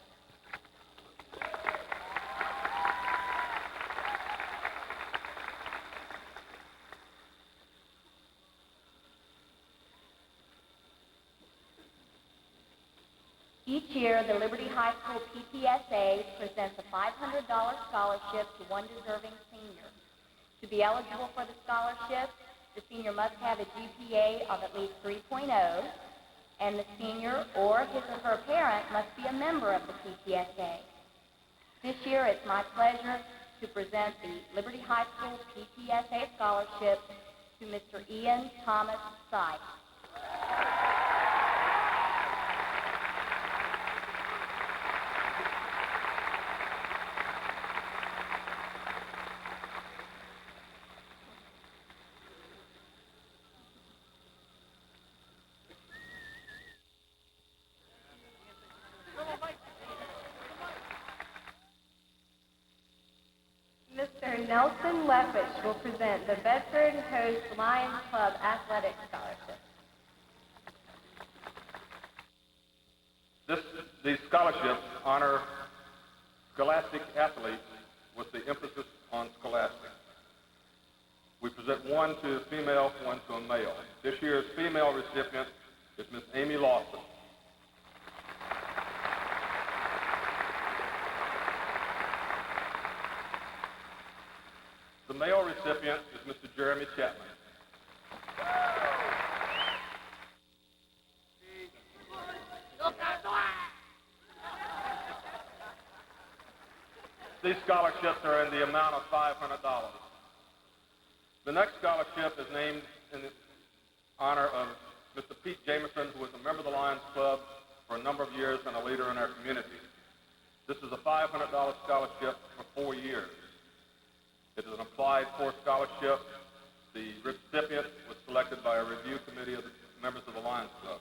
Each year, the Liberty High School PTSA presents a $500 scholarship to one deserving senior. To be eligible for the scholarship, the senior must have a GPA of at least 3.0, and the senior or his or her parent must be a member of the PTSA. This year, it's my pleasure to present the Liberty High School PTSA Scholarship to Mr. Ian Thomas Sykes. Mr. Nelson Leppish will present the Bedford Host Lions Club Athletic Scholarship. These scholarships honor scholastic athletes with the emphasis on scholastic. We present one to a female, one to a male. This year's female recipient is Miss Amy Lawson. The male recipient is Mr. Jeremy Chapman. These scholarships are in the amount of $500. The next scholarship is named in honor of Mr. Pete Jameson, who was a member of the Lions Club for a number of years and a leader in our community. This is a $500 scholarship for 4 years. It is an applied for scholarship. The recipient was selected by a review committee of the members of the Lions Club.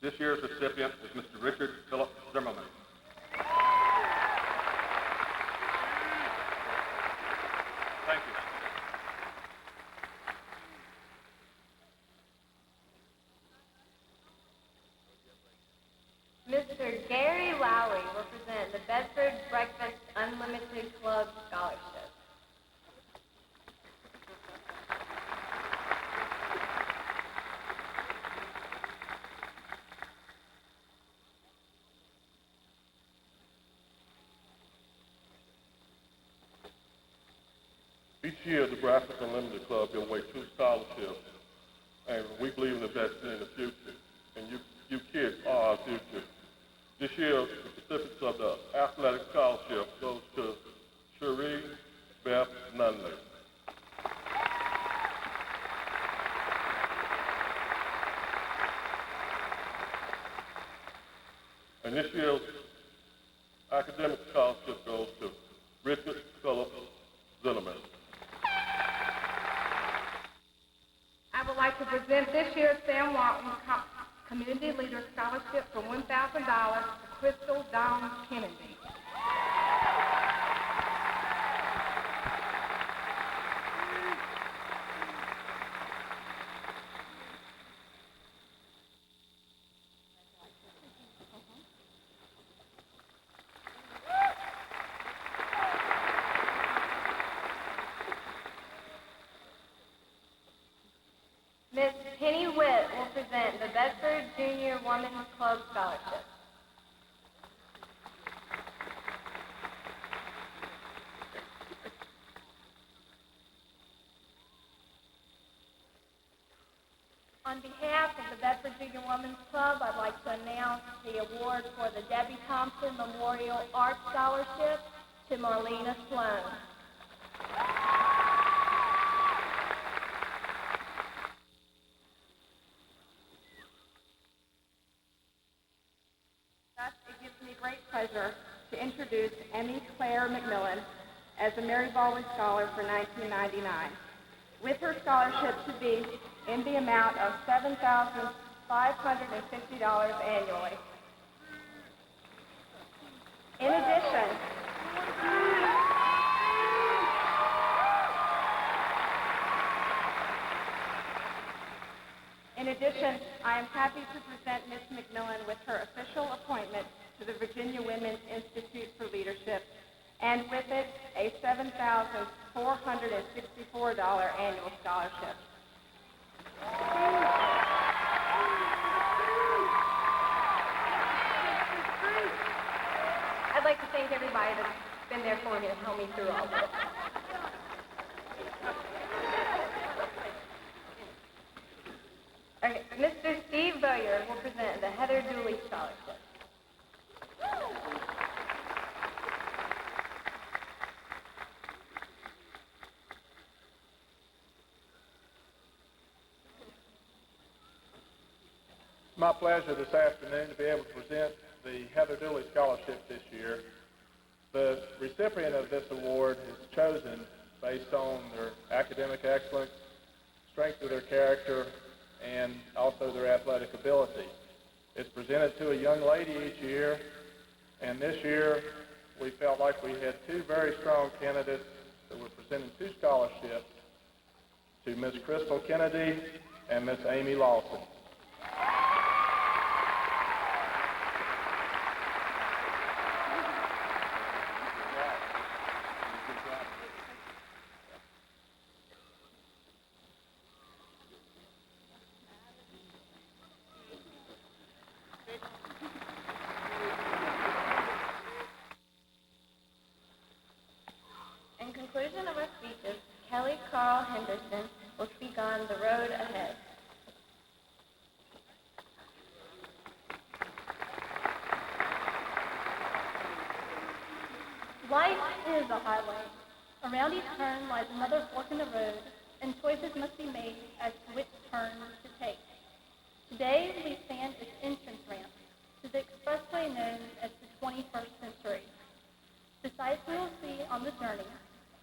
This year's recipient is Mr. Richard Philip Zimmerman. Thank you. Mr. Gary Lowry will present the Bedford Breakfast Unlimited Club Scholarship. Each year, the Breakfast Unlimited Club gives away 2 scholarships, and we believe in investing in the future, and you kids are our future. This year, the specifics of the athletic scholarship goes to Cherie Beth Nunley. And this year's Richard Philip Zimmerman. I would like to present this year's Sam Walton Community Leader Scholarship for $1,000 to Crystal Dawn Kennedy. Miss Penny Witt will present the Bedford Junior Women's Club Scholarship. On behalf of the Bedford Junior Women's Club, I'd like to announce the award for the Debbie Thompson Memorial Art Scholarship to Marlena Sloan. Thus, it gives me great pleasure to introduce Emmy Claire McMillan as a Mary Baldwin Scholar for 1999, with her scholarship to be in the amount of $7,550 annually. In addition, I am happy to present Ms. McMillan with her official appointment to the Virginia Women's Institute for Leadership, and with it, a $7,464 annual scholarship. I'd like to thank everybody that's been there for me and helped me through all this. Okay, Mr. Steve Bowyer will present the Heather Dooley Scholarship. It's my pleasure this afternoon to be able to present the Heather Dooley Scholarship this year. The recipient of this award is chosen based on their academic excellence, strength of their character, and also their athletic ability. It's presented to a young lady each year, and this year we felt like we had two very strong candidates that were presenting two scholarships to Miss Crystal Kennedy and Miss Amy Lawson. In conclusion of our speeches, Kelly Carl Henderson will speak on the road ahead. Life is a highway. Around each turn lies another fork in the road, and choices must be made as to which turn to take. Today, we stand at the entrance ramp to the expressway known as the 21st century. The sights we will see on the journey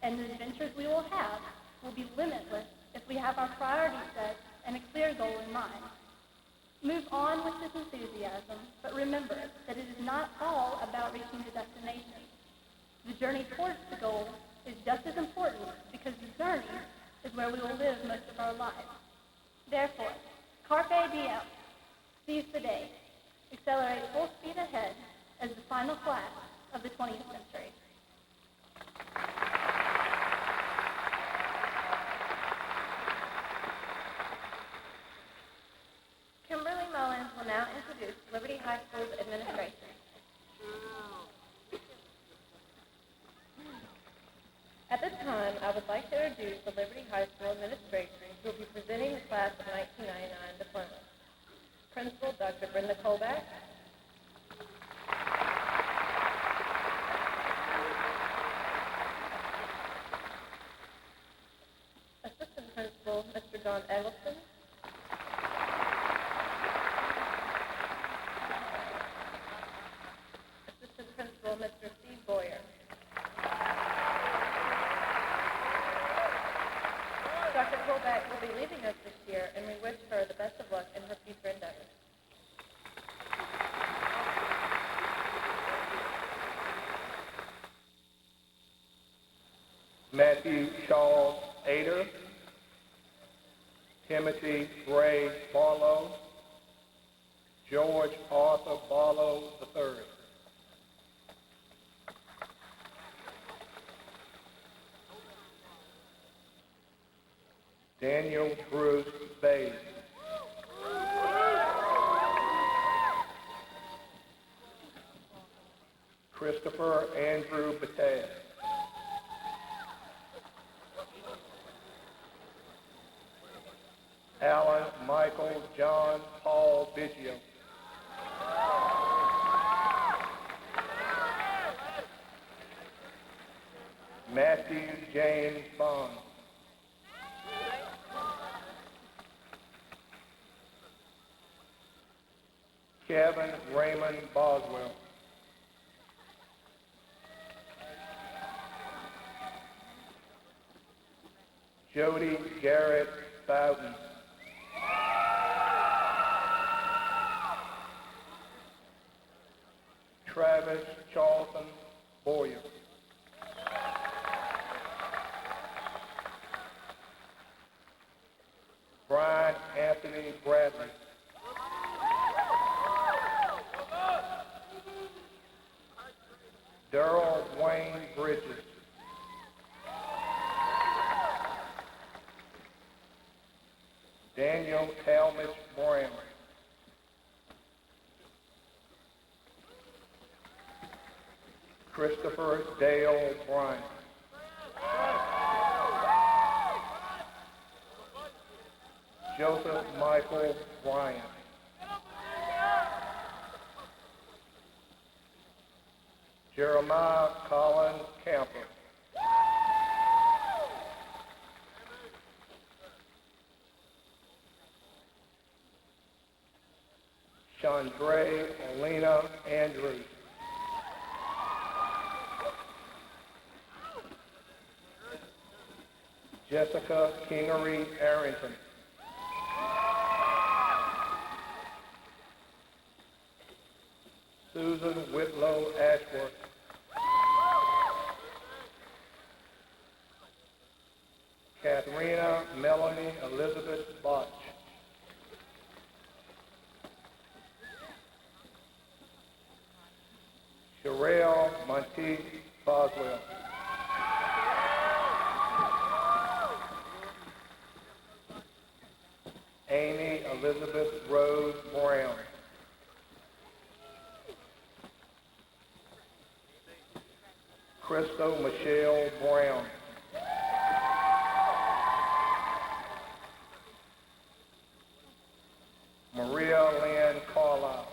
and the adventures we will have will be limitless if we have our priorities set and a clear goal in mind. Move on with this enthusiasm, but remember that it is not all about reaching the destination. The journey towards the goal is just as important because the journey is where we will live most of our lives. Therefore, carpe diem, seize the day, accelerate full speed ahead as the final class of the 20th century. Kimberly Mullins will now introduce Liberty High School's administration. At this time, I would like to introduce the Liberty High School administration who will be presenting the class of 1999 diploma. Principal Dr. Brenda Colback. Assistant Principal, Mr. John Eggleston. Assistant Principal, Mr. Steve Boyer. Colbeck will be leaving us this year, and we wish her the best of luck in her future endeavors. Matthew Charles Ader, Timothy Ray Barlow, George Arthur Barlow III. Daniel Bruce Bays. Christopher Andrew Battaglia. Alan Michael John Paul Biggio. Matthew James Bond. Kevin Raymond Boswell. Jody Garrett Bowden. Travis Charlton Boyer. Brian Anthony Bradley. Darrell Wayne Bridges. Daniel Talmadge Brown. Christopher Dale Bryant. Joseph Michael Bryant. Jeremiah Colin Camper. Chandre Olena Andrews. Jessica Kingery Arrington. Susan Whitlow Ashworth. Katharina Melanie Elizabeth Botch. Sherelle Monteith Boswell. Amy Elizabeth Rose Brown. Crystal Michelle Brown. Maria Lynn Carlisle.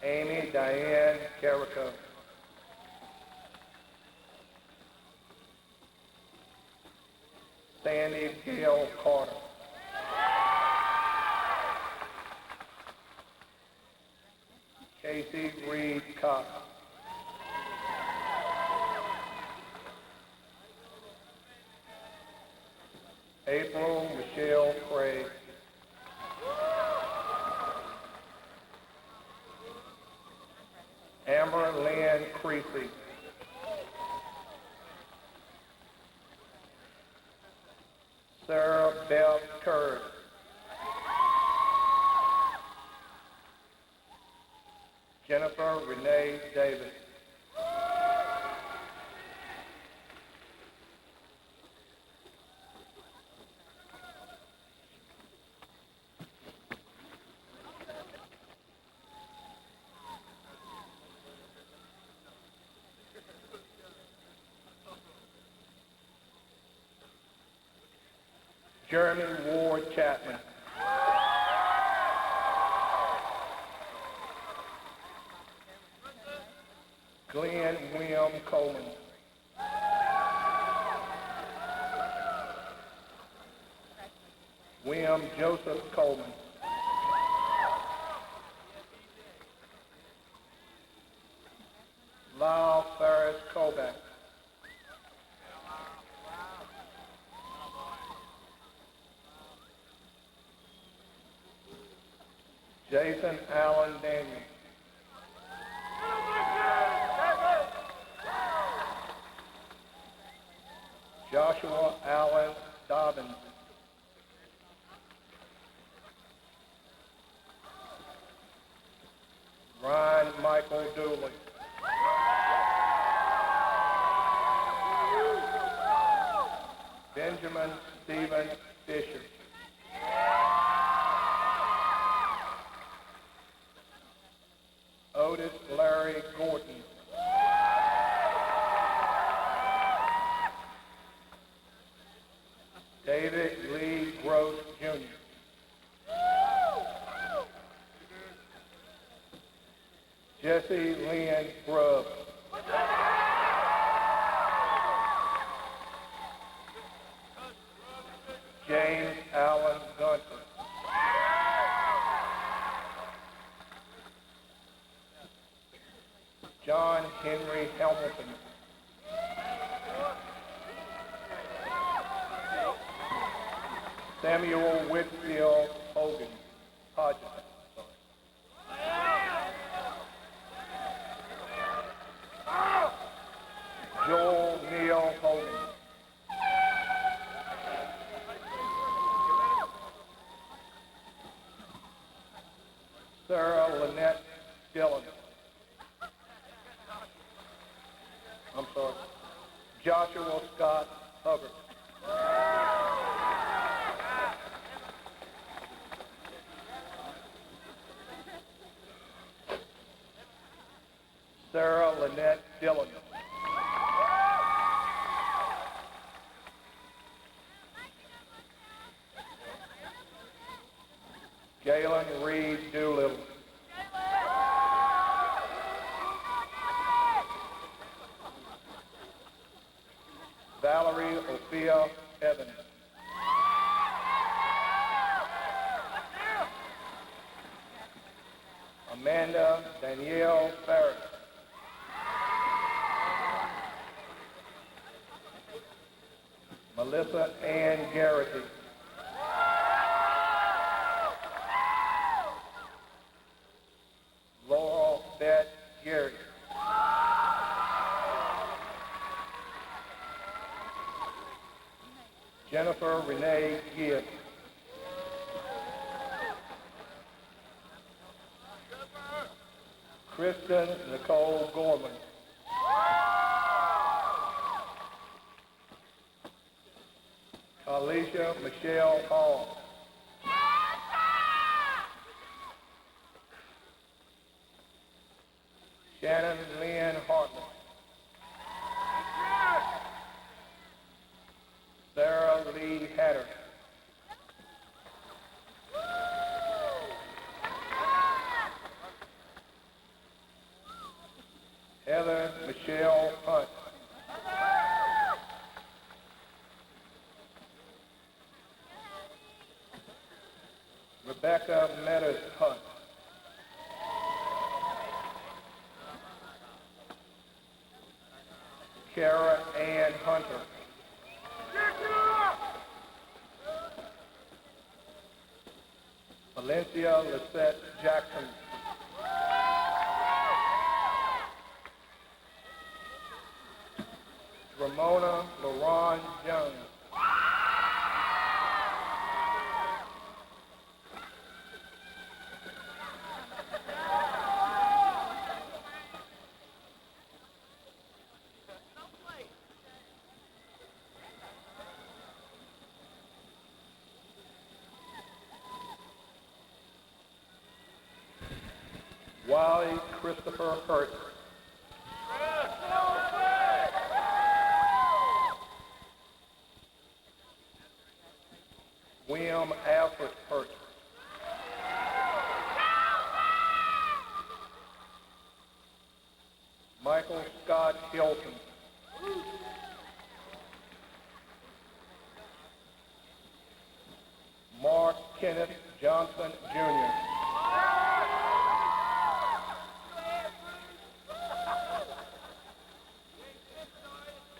Amy Diane Carrico. Sandy Gail Carter. Casey Reed Cox. April Michelle Craig. Amber Lynn Creasy. Sarah Beth Curd. Jennifer Renee Davis. Jeremy Ward Chapman. Glenn William Coleman. William Joseph Coleman. Lyle Ferris Kovac. Jason Allen Daniels. Joshua Allen Dobbins. Ryan Michael Dooley. Benjamin Stephen Fisher. Otis Larry Gordon. David Lee Gross Jr. Jesse Lynn Grubb. James Allen Gunter. John Henry Hamilton. Samuel Whitfield Hogan. Hodges. Joel Neal Hogan. Sarah Lynette Dillon. I'm sorry. Joshua Scott Hubbard. Sarah Lynette Dillon. Galen Reed Doolittle. Valerie Ophia Evans. Amanda Danielle Farris. Melissa Ann Garrity. Laurel Beth Gary. Jennifer Renee Gibbs. Kristen Nicole Gorman. Alicia Michelle Hall. Shannon Lynn Hartman. Sarah Lee Hatter. Heather Michelle Hunt. Rebecca Meadows Hunt. Kara Ann Hunter. Valencia Lisette Jackson. Ramona LaRon Jones. Wally Christopher Hurt. William Alfred Hurt. Michael Scott Hilton. Mark Kenneth Johnson, Jr.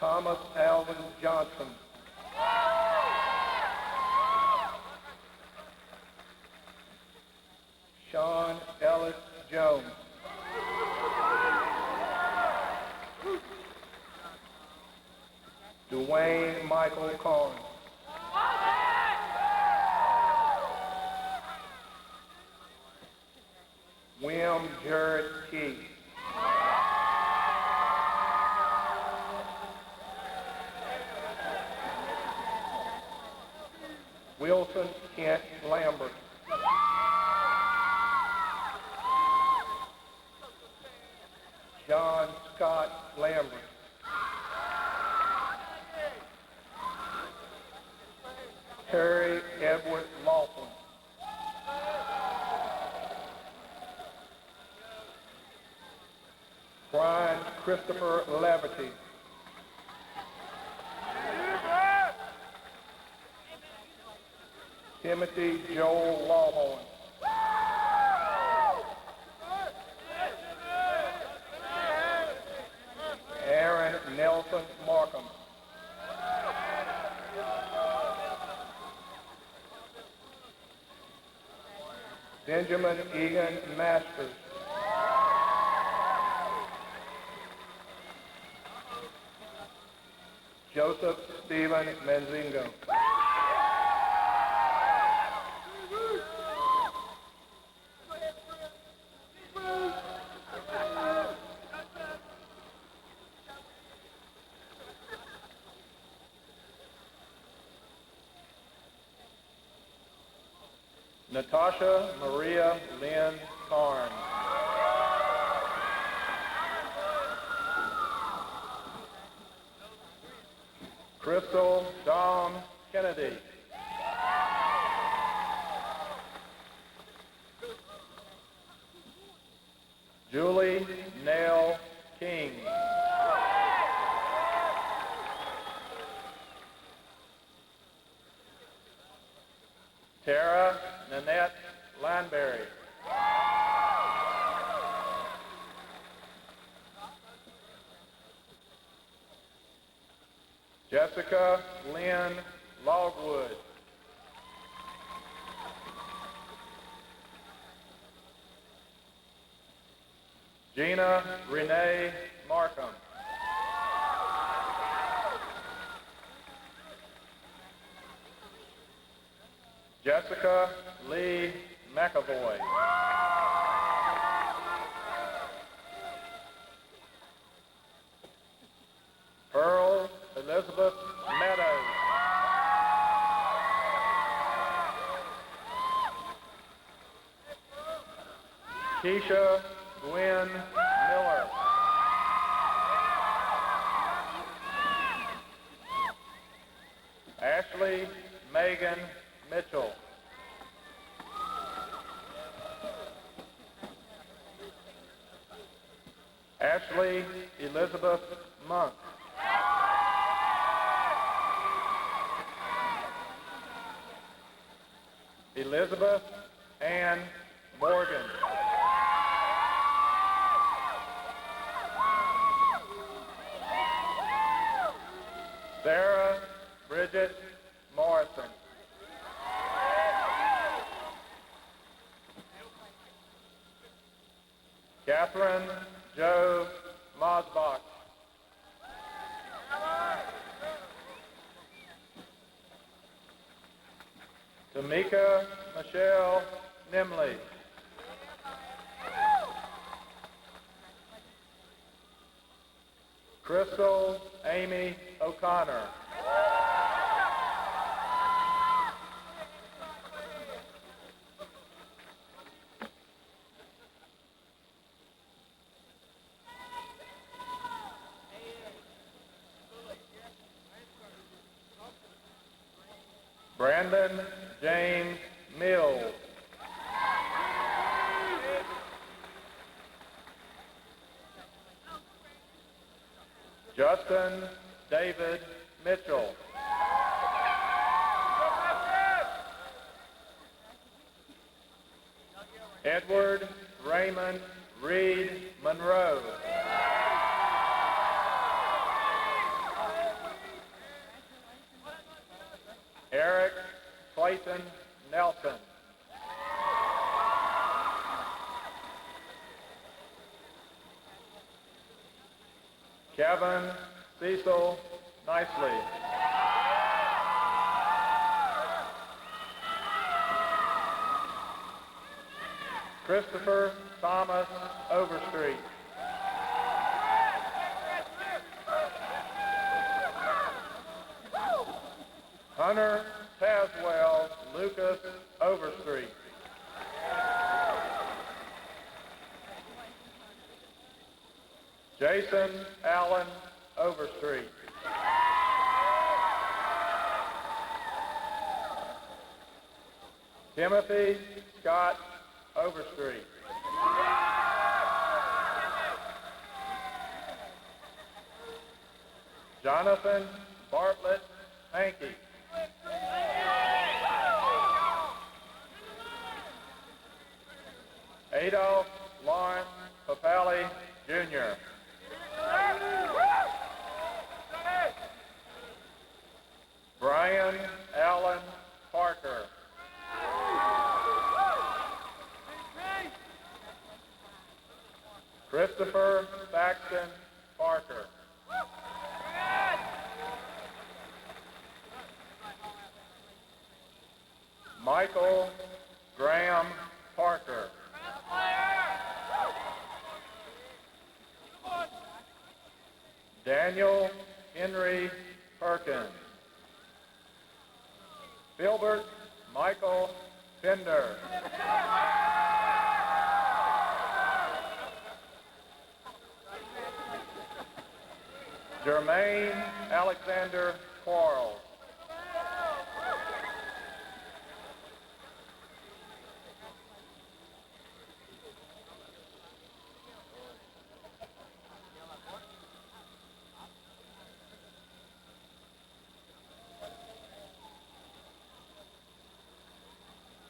Thomas Alvin Johnson. Sean Jones. Dwayne Michael Collins. William Jared Key. Wilson Kent Lambert. John Scott Lambert. Terry Edward Lawson. Brian Christopher Laverty. Timothy Joel Lawhorn. Aaron Nelson Markham. Benjamin Egan Masters. Joseph Stephen Menzingo. Natasha Maria Lynn Carn. Crystal Dawn Kennedy. Julie Nell King. Tara Nanette Landberry. Jessica Lynn Logwood. Gina Renee Markham. Jessica Lee McAvoy. Pearl Elizabeth Meadows. Keisha Gwen Miller. Ashley Megan Mitchell. Ashley Elizabeth Monk. Elizabeth Ann Morgan. Sarah Bridget Morrison. Catherine Jo Mosbach. Tamika Michelle Nimley. Crystal Amy O'Connor. Brandon James Mills. Justin David Mitchell. Edward Raymond Reed Monroe. Eric Clayton Nelson. Kevin Cecil Nicely. Christopher Thomas Overstreet. Hunter Tazwell Lucas Overstreet. Jason Allen Overstreet. Timothy Scott Overstreet. Jonathan Bartlett Hankey. Adolph Lawrence Papali, Jr. Brian Allen Parker. Christopher Saxton Parker. Michael Graham Parker. Daniel Henry Perkins. Filbert Michael Pender. Jermaine Alexander Quarles.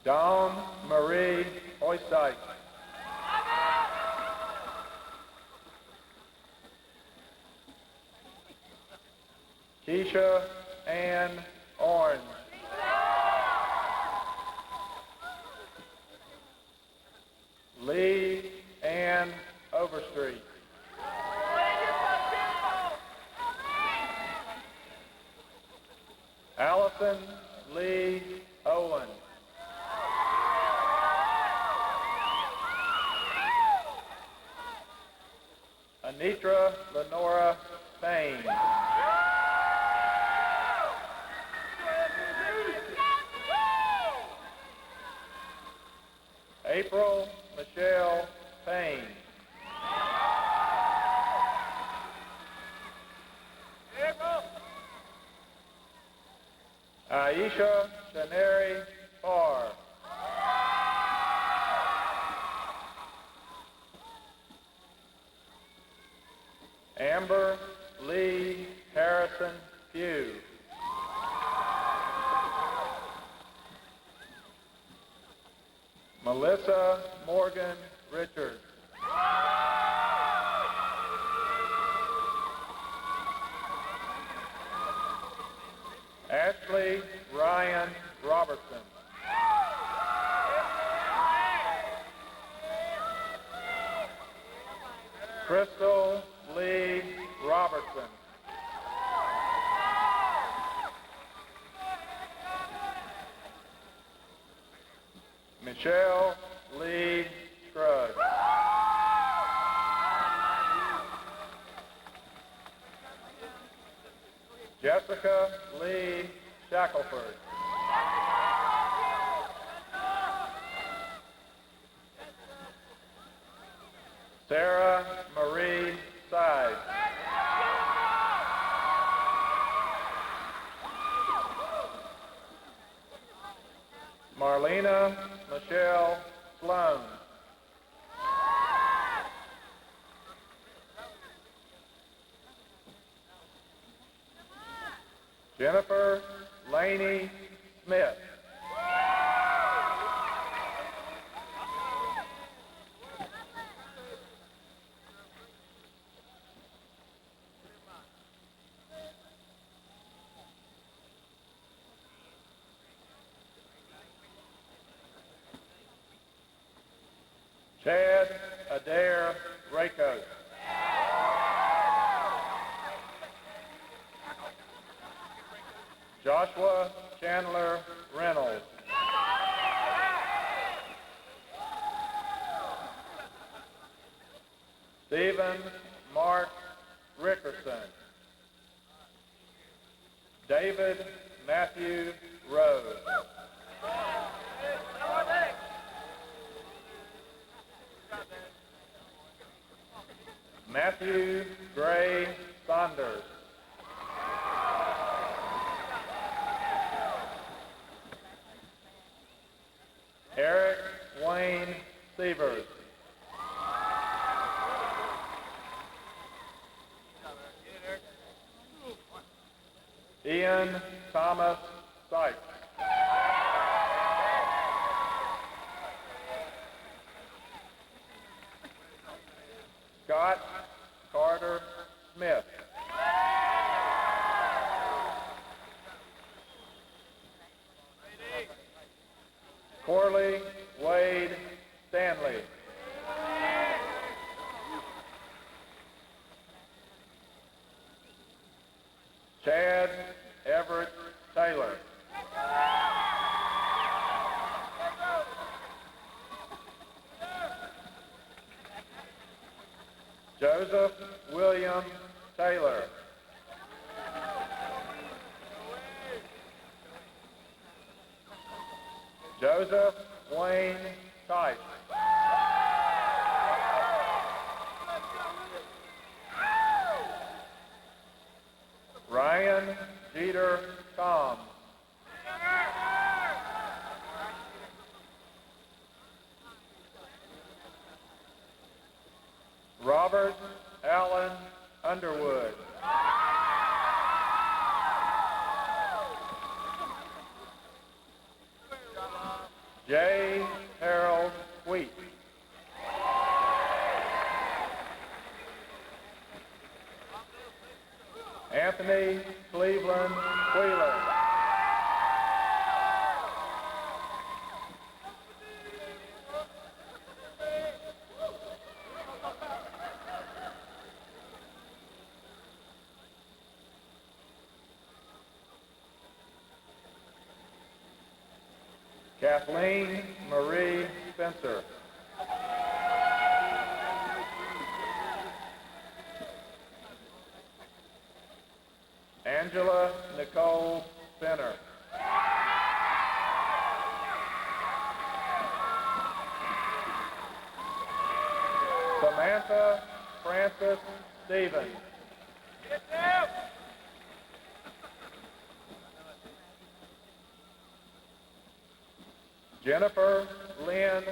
Dawn Marie Hoystyke. Keisha Ann Orange. Lee Ann Overstreet. Allison Lee Owen. Anitra Lenora Bain. April Michelle Payne. Aisha Shaneri Farr. Amber Lee Harrison Pugh. Melissa Morgan Richards. Ashley Ryan Robertson. Crystal Lee Robertson. Michelle Lee Scruggs. Jessica Lee Shackelford. Sarah Marie Sides. Marlena Michelle Sloan. Jennifer Laney Smith. Chad Adair Raycoat. Joshua Chandler Reynolds. Stephen Mark Rickerson. David Matthew Rose. Matthew Gray Saunders. Eric Wayne Sievers. Ian Thomas Sykes. Scott Carter Smith. Corley Wade Stanley. Chad Everett Taylor. Joseph William Taylor. Joseph Wayne Tice. Ryan Jeter Tom. Robert Allen Underwood. J. Harold Wheat. Anthony Cleveland Wheeler. Kathleen Marie Spencer. Angela Nicole Fenner. Samantha Francis Stevens. Jennifer Lynn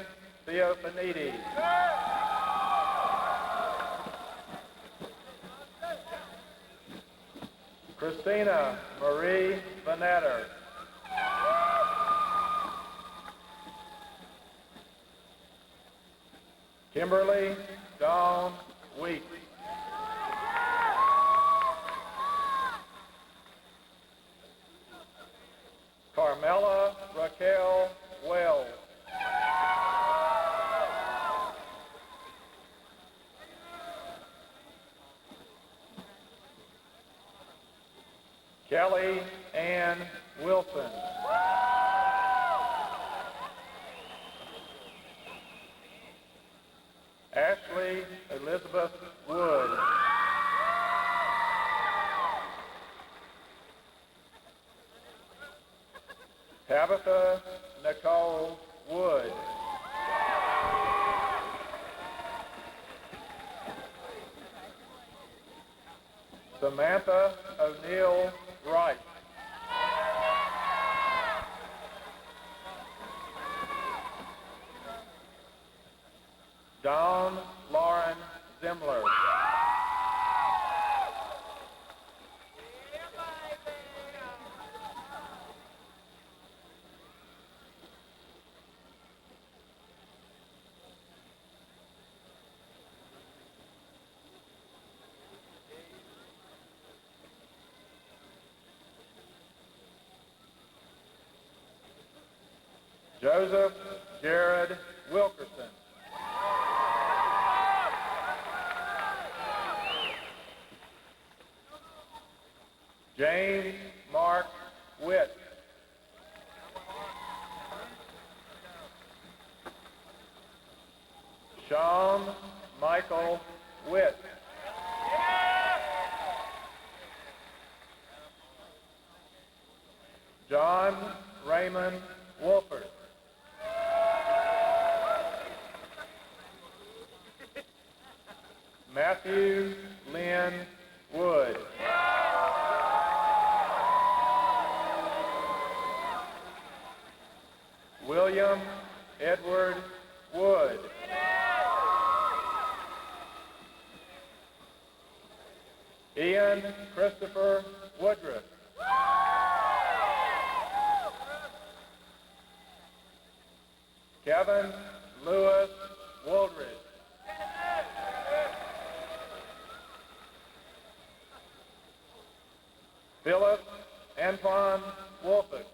Theophanides. Christina Marie Vanetter. Kimberly Dawn Weeks. Carmela Raquel Wells. Kelly Ann Wilson. Ashley Elizabeth Wood. Tabitha Nicole Wood. Samantha O'Neill Wright. Dawn Lauren Zimler. Joseph Jared Wilkerson. James Mark Witt. Sean Michael Witt. John Raymond Wolford. Matthew Lynn Wood. William Edward Wood. Ian Christopher Woodruff. Kevin Lewis Woldridge. Philip Antoine Wolford.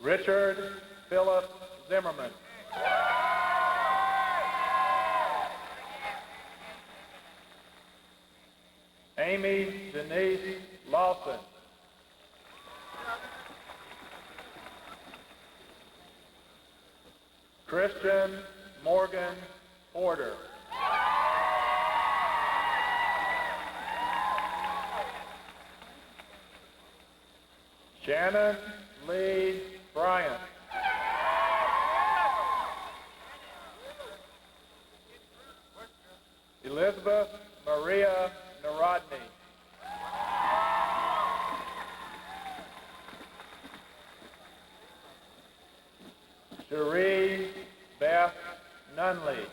Richard Philip Zimmerman. Amy Denise Lawson. Christian Morgan Porter. Shannon Lee Bryant. Elizabeth Maria Narodny. Cherie Beth Nunley.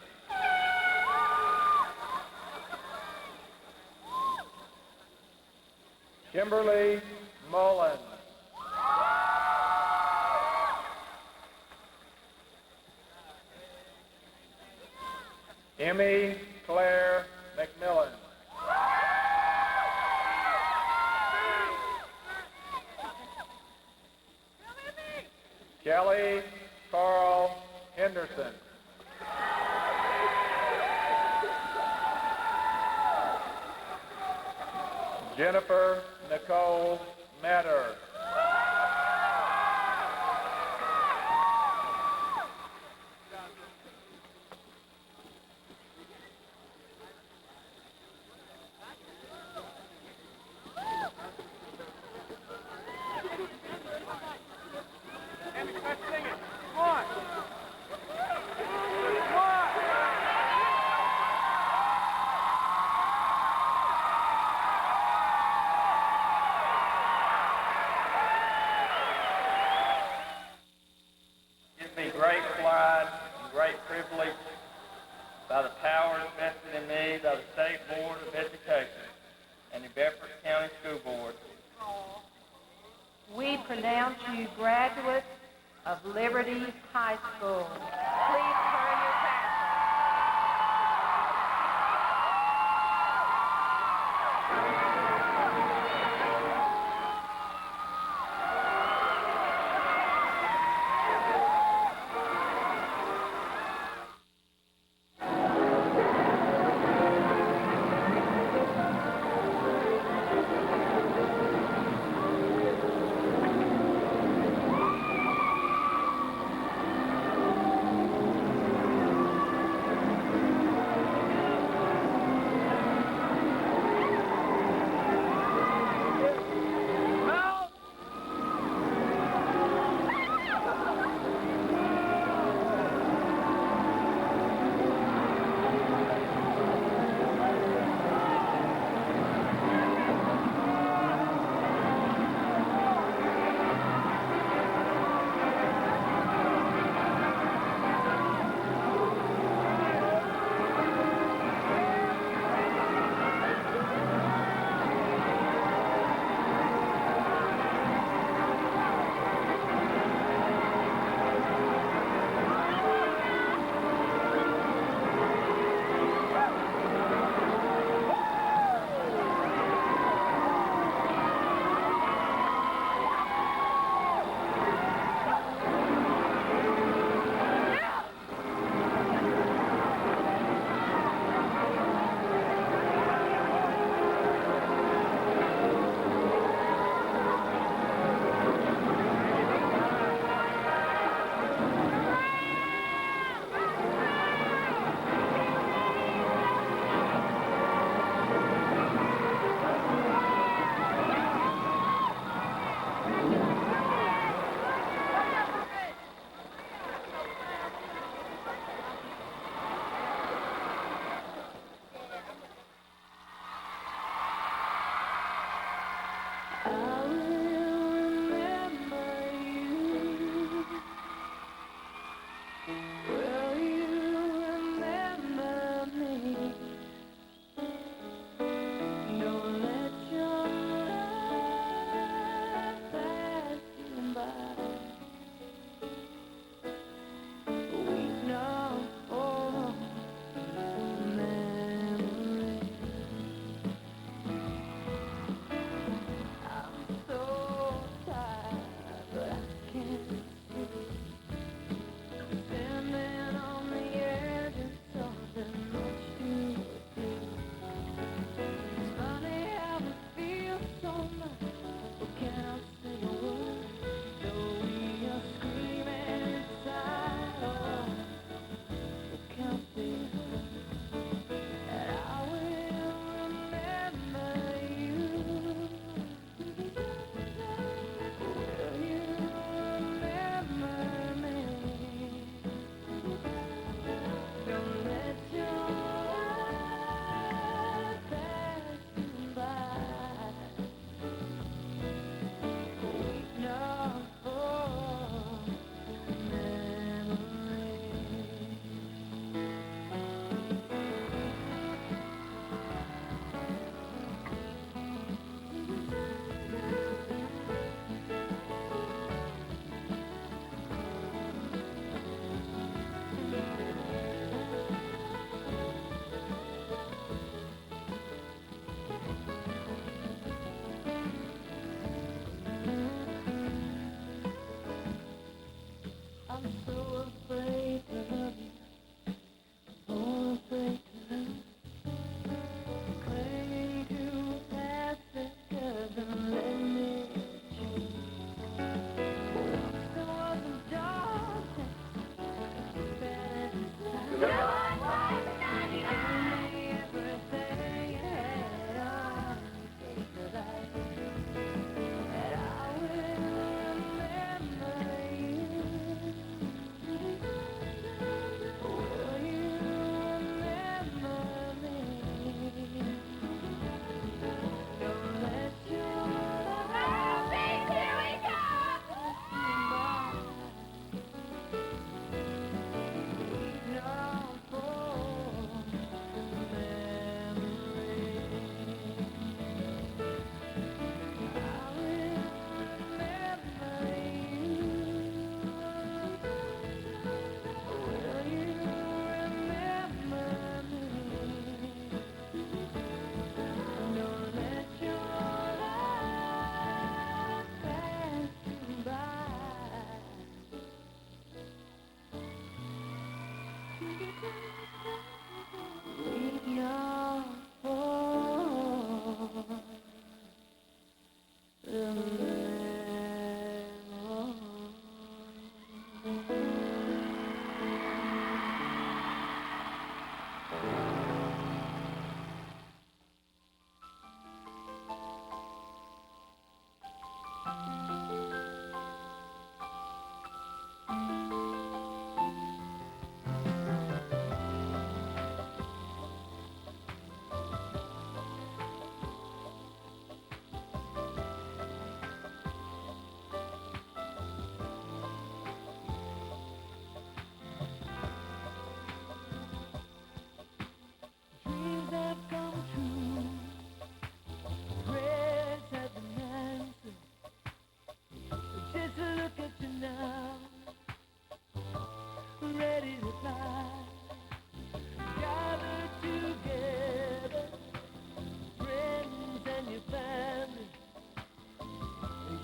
Kimberly Mullen. Emmy Claire McMillan. Kelly Carl Henderson. Jennifer Nicole Matter. Gives me great pride and great privilege by the powers vested in me by the State Board of Education and the Bedford County School Board. We pronounce you graduates of Liberty High School. Please turn your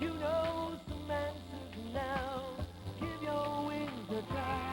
You know some answers now. Give your wings a try.